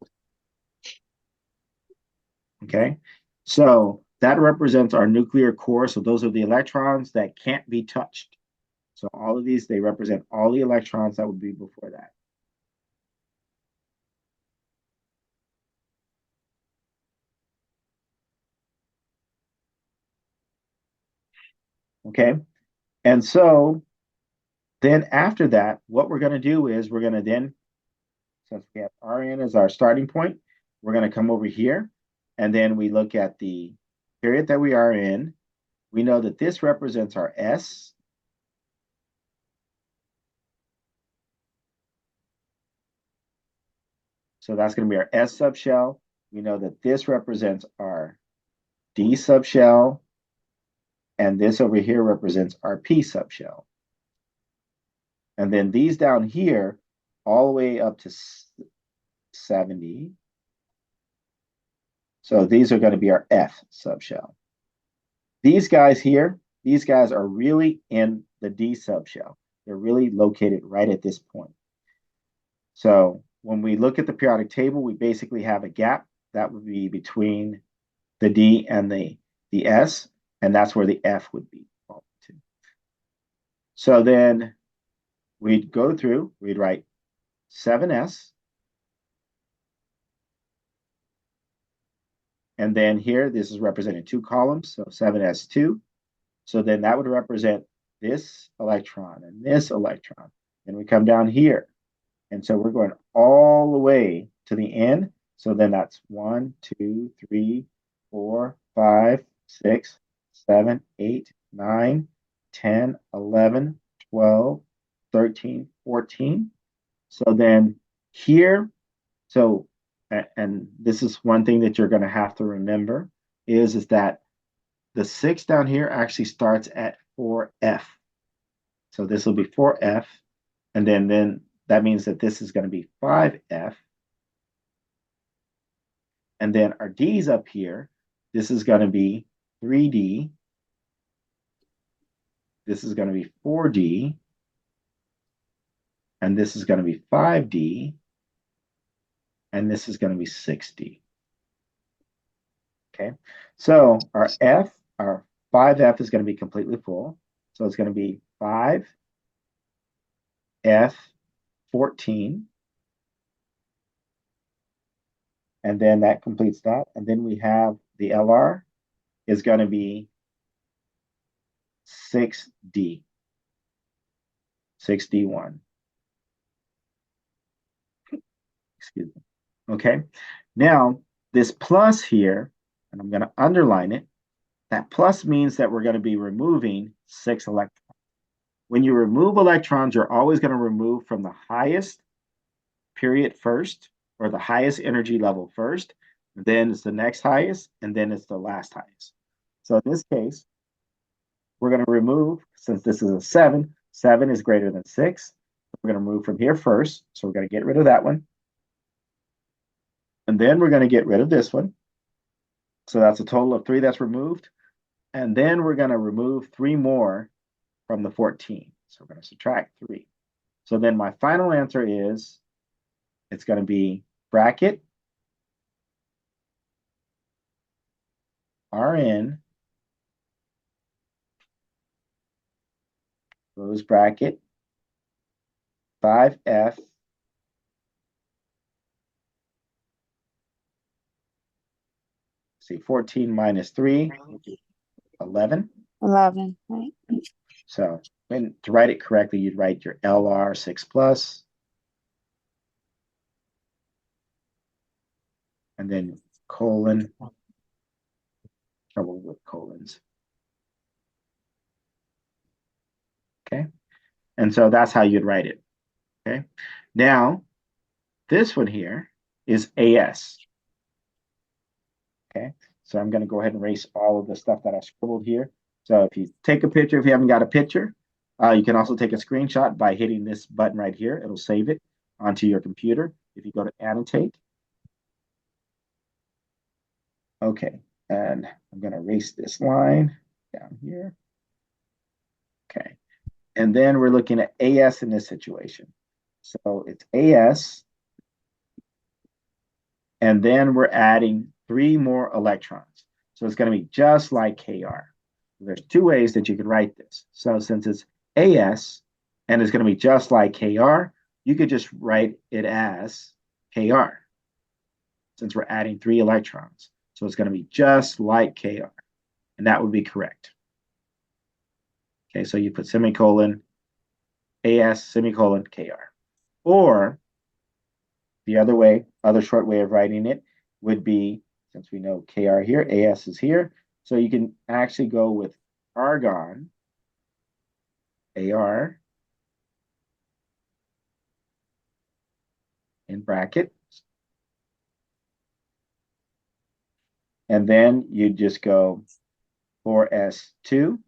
Okay, so that represents our nuclear core. So those are the electrons that can't be touched. So all of these, they represent all the electrons that would be before that. Okay, and so then after that, what we're going to do is we're going to then, since we have Rn as our starting point, we're going to come over here, and then we look at the period that we are in. We know that this represents our S. So that's going to be our S subshell. We know that this represents our D subshell, and this over here represents our P subshell. And then these down here, all the way up to 70. So these are going to be our F subshell. These guys here, these guys are really in the D subshell. They're really located right at this point. So when we look at the periodic table, we basically have a gap that would be between the D and the S, and that's where the F would be. So then we'd go through, we'd write 7S. And then here, this is representing 2 columns, so 7s2. So then that would represent this electron and this electron. Then we come down here. And so we're going all the way to the end. So then that's 1, 2, 3, 4, 5, 6, 7, 8, 9, 10, 11, 12, 13, 14. So then here, so and this is one thing that you're going to have to remember is that the 6 down here actually starts at 4F. So this will be 4F, and then that means that this is going to be 5F. And then our D's up here, this is going to be 3D. This is going to be 4D. And this is going to be 5D. And this is going to be 6D. Okay, so our 5F is going to be completely full. So it's going to be 5F14. And then that completes that. And then we have the LR is going to be 6D. 6D1. Excuse me. Okay, now this plus here, and I'm going to underline it, that plus means that we're going to be removing 6 electrons. When you remove electrons, you're always going to remove from the highest period first, or the highest energy level first, then it's the next highest, and then it's the last highest. So in this case, we're going to remove, since this is a 7, 7 is greater than 6. We're going to remove from here first. So we're going to get rid of that one. And then we're going to get rid of this one. So that's a total of 3 that's removed. And then we're going to remove 3 more from the 14. So we're going to subtract 3. So then my final answer is, it's going to be bracket Rn close bracket 5F see 14 minus 3, 11. 11, right? So when to write it correctly, you'd write your LR 6 plus. And then colon. Trouble with colons. Okay. And so that's how you'd write it. Okay. Now, this one here is AS. Okay. So I'm going to go ahead and erase all of the stuff that I scribbled here. So if you take a picture, if you haven't got a picture, you can also take a screenshot by hitting this button right here. It'll save it onto your computer. If you go to annotate. Okay. And I'm going to erase this line down here. Okay. And then we're looking at AS in this situation. So it's AS. And then we're adding 3 more electrons. So it's going to be just like KR. There's 2 ways that you could write this. So since it's AS and it's going to be just like KR, you could just write it as KR. Since we're adding 3 electrons. So it's going to be just like KR. And that would be correct. Okay, so you put semicolon, AS, semicolon, KR. Or the other way, other short way of writing it would be, since we know KR here, AS is here. So you can actually go with argon, AR, in bracket. And then you just go 4s2.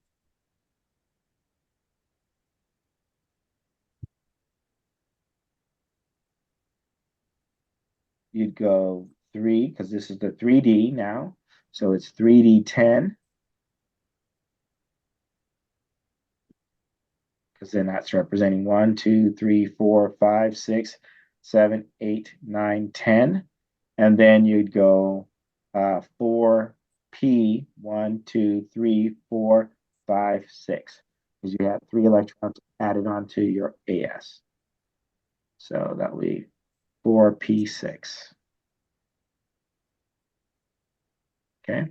You'd go 3, because this is the 3D now. So it's 3D10. Because then that's representing 1, 2, 3, 4, 5, 6, 7, 8, 9, 10. And then you'd go 4p, 1, 2, 3, 4, 5, 6. Because you have 3 electrons added onto your AS. So that will be 4p6. Okay.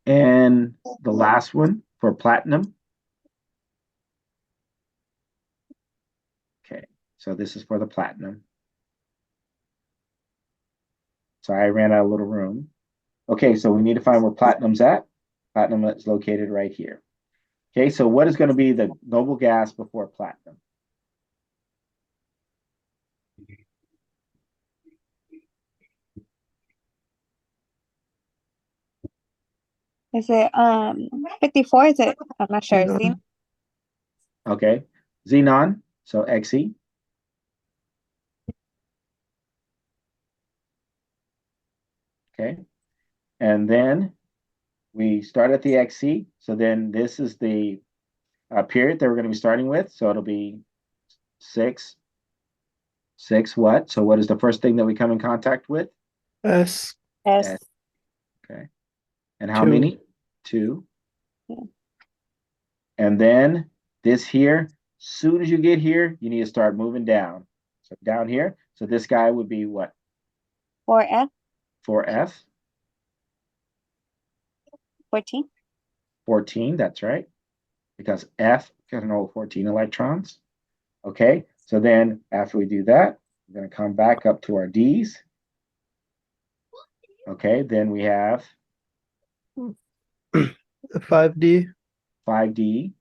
And the last one for platinum. Okay, so this is for the platinum. Sorry, I ran out of little room. Okay, so we need to find where platinum's at. Platinum is located right here. Okay, so what is going to be the noble gas before platinum? Is it 54? Is it? I'm not sure. Xenon. Xenon? Okay, xenon, so Xe. Okay, and then we start at the Xe. So then this is the period that we're going to be starting with. So it'll be 6 what? So what is the first thing that we come in contact with? S. S. Okay. And how 2. many? 2. Yeah. And then this here, soon as you get here, you need to start moving down. So down here. So this guy would be what? 4F? 4F. 14? 14, that's right. Because F can hold 14 electrons. Okay, so then after we do that, we're going to come back up to our Ds. Okay, then we have 5D. 5D.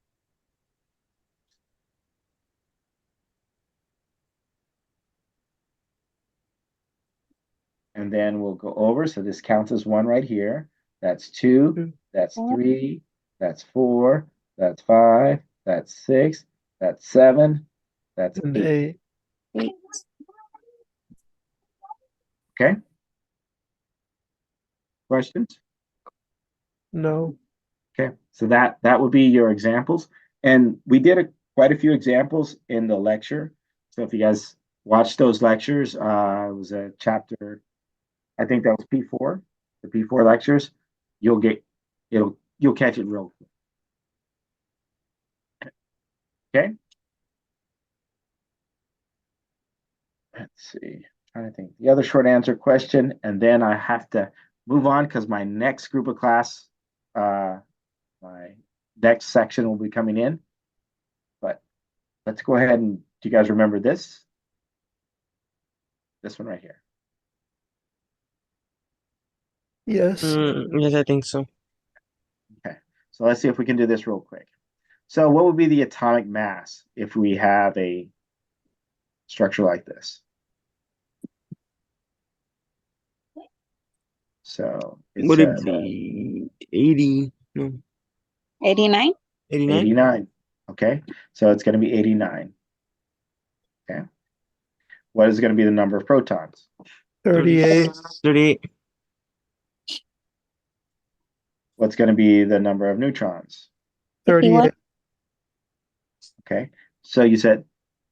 And then we'll go over. So this counts as 1 right here. That's 2. That's 3. That's 4. That's 5. That's 6. That's 7. That's And 8. 8. 8. Okay. Questions? No. Okay, so that would be your examples. And we did quite a few examples in the lecture. So if you guys watched those lectures, it was a chapter, I think that was P4, the P4 lectures. You'll catch it real quick. Okay. Let's see. Trying to think. The other short answer question, and then I have to move on because my next group of class, my next section will be coming in. But let's go ahead and do you guys remember this? This one right here. Yes. Yes, I think so. Okay. So let's see if we can do this real quick. So what would be the atomic mass if we have a structure like this? So it Would it says be 80? No, 89? 89? 89. Okay. So it's going to be 89. Okay. What is going to be the number of protons? 38. 38. What's going to be the number of neutrons? 51? 38. Okay. So you said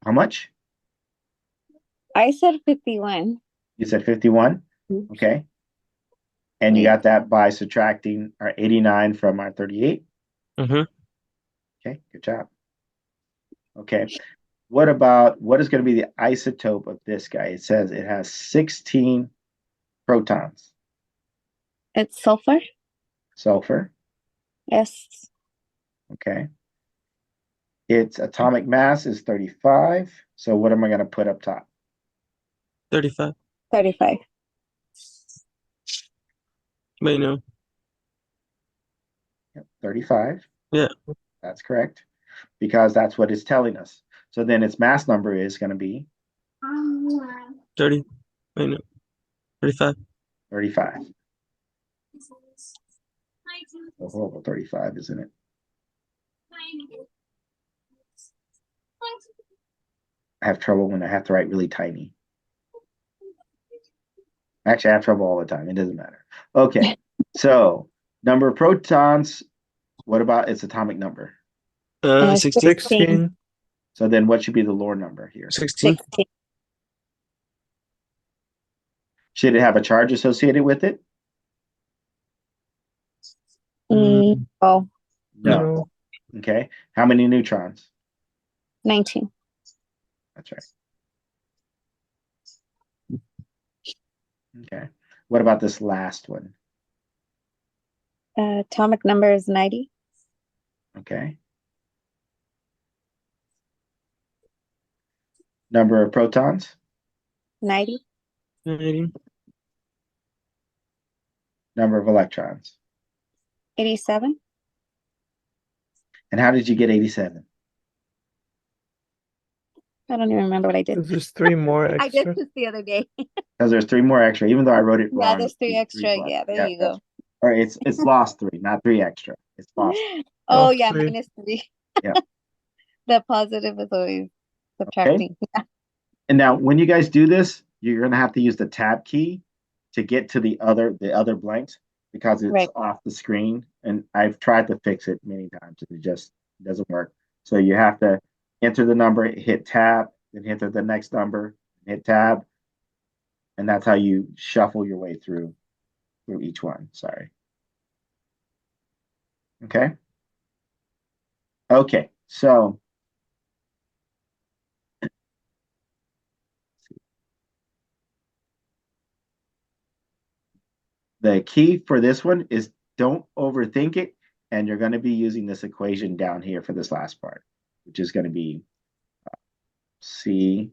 how much? I said 51. You said 51. Oops. Okay. And you Wait. got that by subtracting our 89 from our 38. Mm-hmm. Okay, good job. Okay. What is going to be the isotope of this guy? It says it has 16 protons. It's sulfur? Sulfur. Yes. Okay. Its atomic mass is 35. So what am I going to put up top? 35. 35. Wait, no. Yep, 35. Yeah. That's correct. Because that's what it's telling us. So then its mass number is going to be 30. Wait, no. 35. 35. A horrible 35, isn't it? I have trouble when I have to write really tiny. Actually, I have trouble all the time. It doesn't matter. Okay. So number of protons. What about its atomic number? 16. 16. So then what should be the Lord number here? 16. 16. Should it have a charge associated with it? Oh, No. Okay. How many neutrons? 19. That's right. Okay. What about this last one? Atomic number is 90. Okay. Number of protons? 90. 90. Number of electrons? 87. And how did you get 87? I don't even remember what I did. There's 3 more I did extra. this the other day. Because there's 3 more extra, even though I wrote it wrong. Yeah, there's 3 it's extra. plus. Yeah, there you go. Or it's lost 3, not 3 extra. It's lost. Oh, Lost yeah, 3. minus 3. Yeah. The positive is always subtracting. Yeah. And now when you guys do this, you're going to have to use the tab key to get to the other blanks because it's Right. off the screen. And I've tried to fix it many times. It just doesn't work. So you have to enter the number, hit tab, then enter the next number, hit tab. And that's how you shuffle your way through each one. Sorry. Okay. Okay. So the key for this one is don't overthink it. And you're going to be using this equation down here for this last part, which is going to be C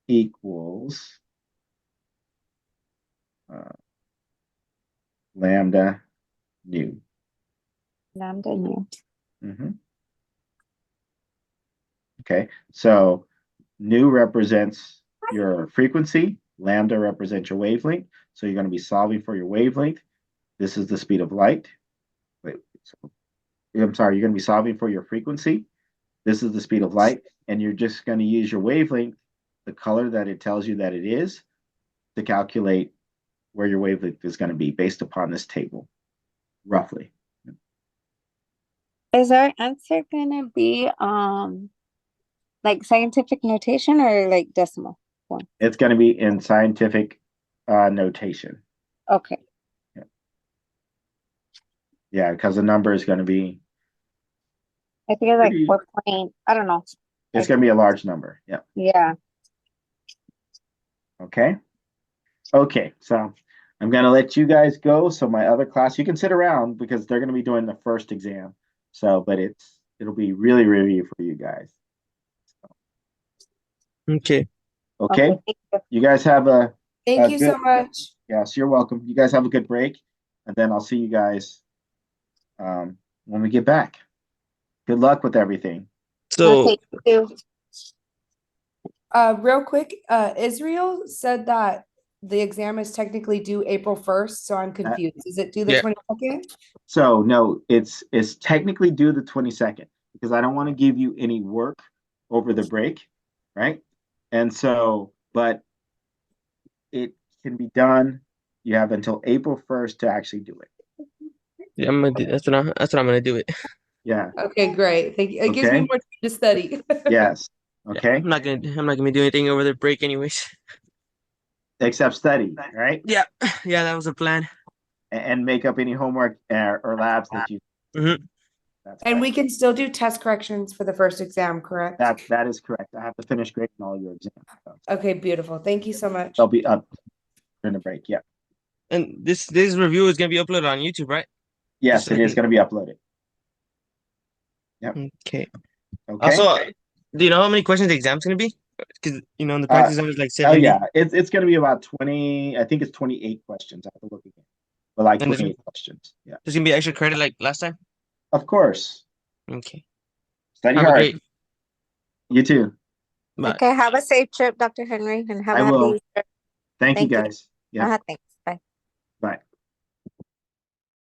equals lambda nu. Lambda nu. Okay, so nu represents your frequency, lambda represents your wavelength. So you're going to be solving for your wavelength. This is the speed of light. I'm sorry, you're going to be solving for your frequency. This is the speed of light, and you're just going to use your wavelength, the color that it tells you that it is, to calculate where your wavelength is going to be based upon this table, roughly. Is our answer gonna be like scientific notation or like decimal? It's going to be in scientific notation. Okay. Yeah, because the number is going to be, I think it's like Pretty- 4 point, I don't know. it's going to be a large number. Yeah. Yeah. Okay. Okay. So I'm going to let you guys go. So my other class, you can sit around because they're going to be doing the first exam. So, but it'll be really review for you guys. Okay. Okay. Thank you. You guys have a, Thank you so good- much. yes, you're welcome. You guys have a good break. And then I'll see you guys when we get back. Good luck with everything. So Okay, you too. Real quick, Israel said that the exam is technically due April 1st, so I'm confused. Is it due the Yeah. 22nd? So no, it's technically due the 22nd because I don't want to give you any work over the break, right? And so, but it can be done. You have until April 1st to actually do it. yeah, that's what I'm gonna do it. Yeah. Okay, great. Thank you. It gives me Okay. more time to study. Yes. Yeah, Okay. I'm not gonna do anything over the break anyways. Except study, right? Yeah, yeah, that was the plan. And make up any homework or labs that you. Mhm. That's And right. we can still do test corrections for the first exam, correct? That is correct. I have to finish grading all your exams. So Okay, beautiful. Thank you so much. they'll be up during the break. Yeah. And this review is gonna be uploaded on YouTube, right? Yes, So it I is can- going to be uploaded. Okay. Okay. Also, do you know how many questions the exam's gonna be? Because in the practice exam is like Oh 70. yeah, it's going to be about 20. I think it's 28 questions. I have to look again, but like And there's- 28 questions. Yeah, There's gonna be extra credit like last time. of course. Okay. Study Have a hard. great. You too. Bye. Okay, have a safe trip, Dr. Henry, and have I a happy will. Easter. Thank you Thank you. guys. Yeah. Thanks.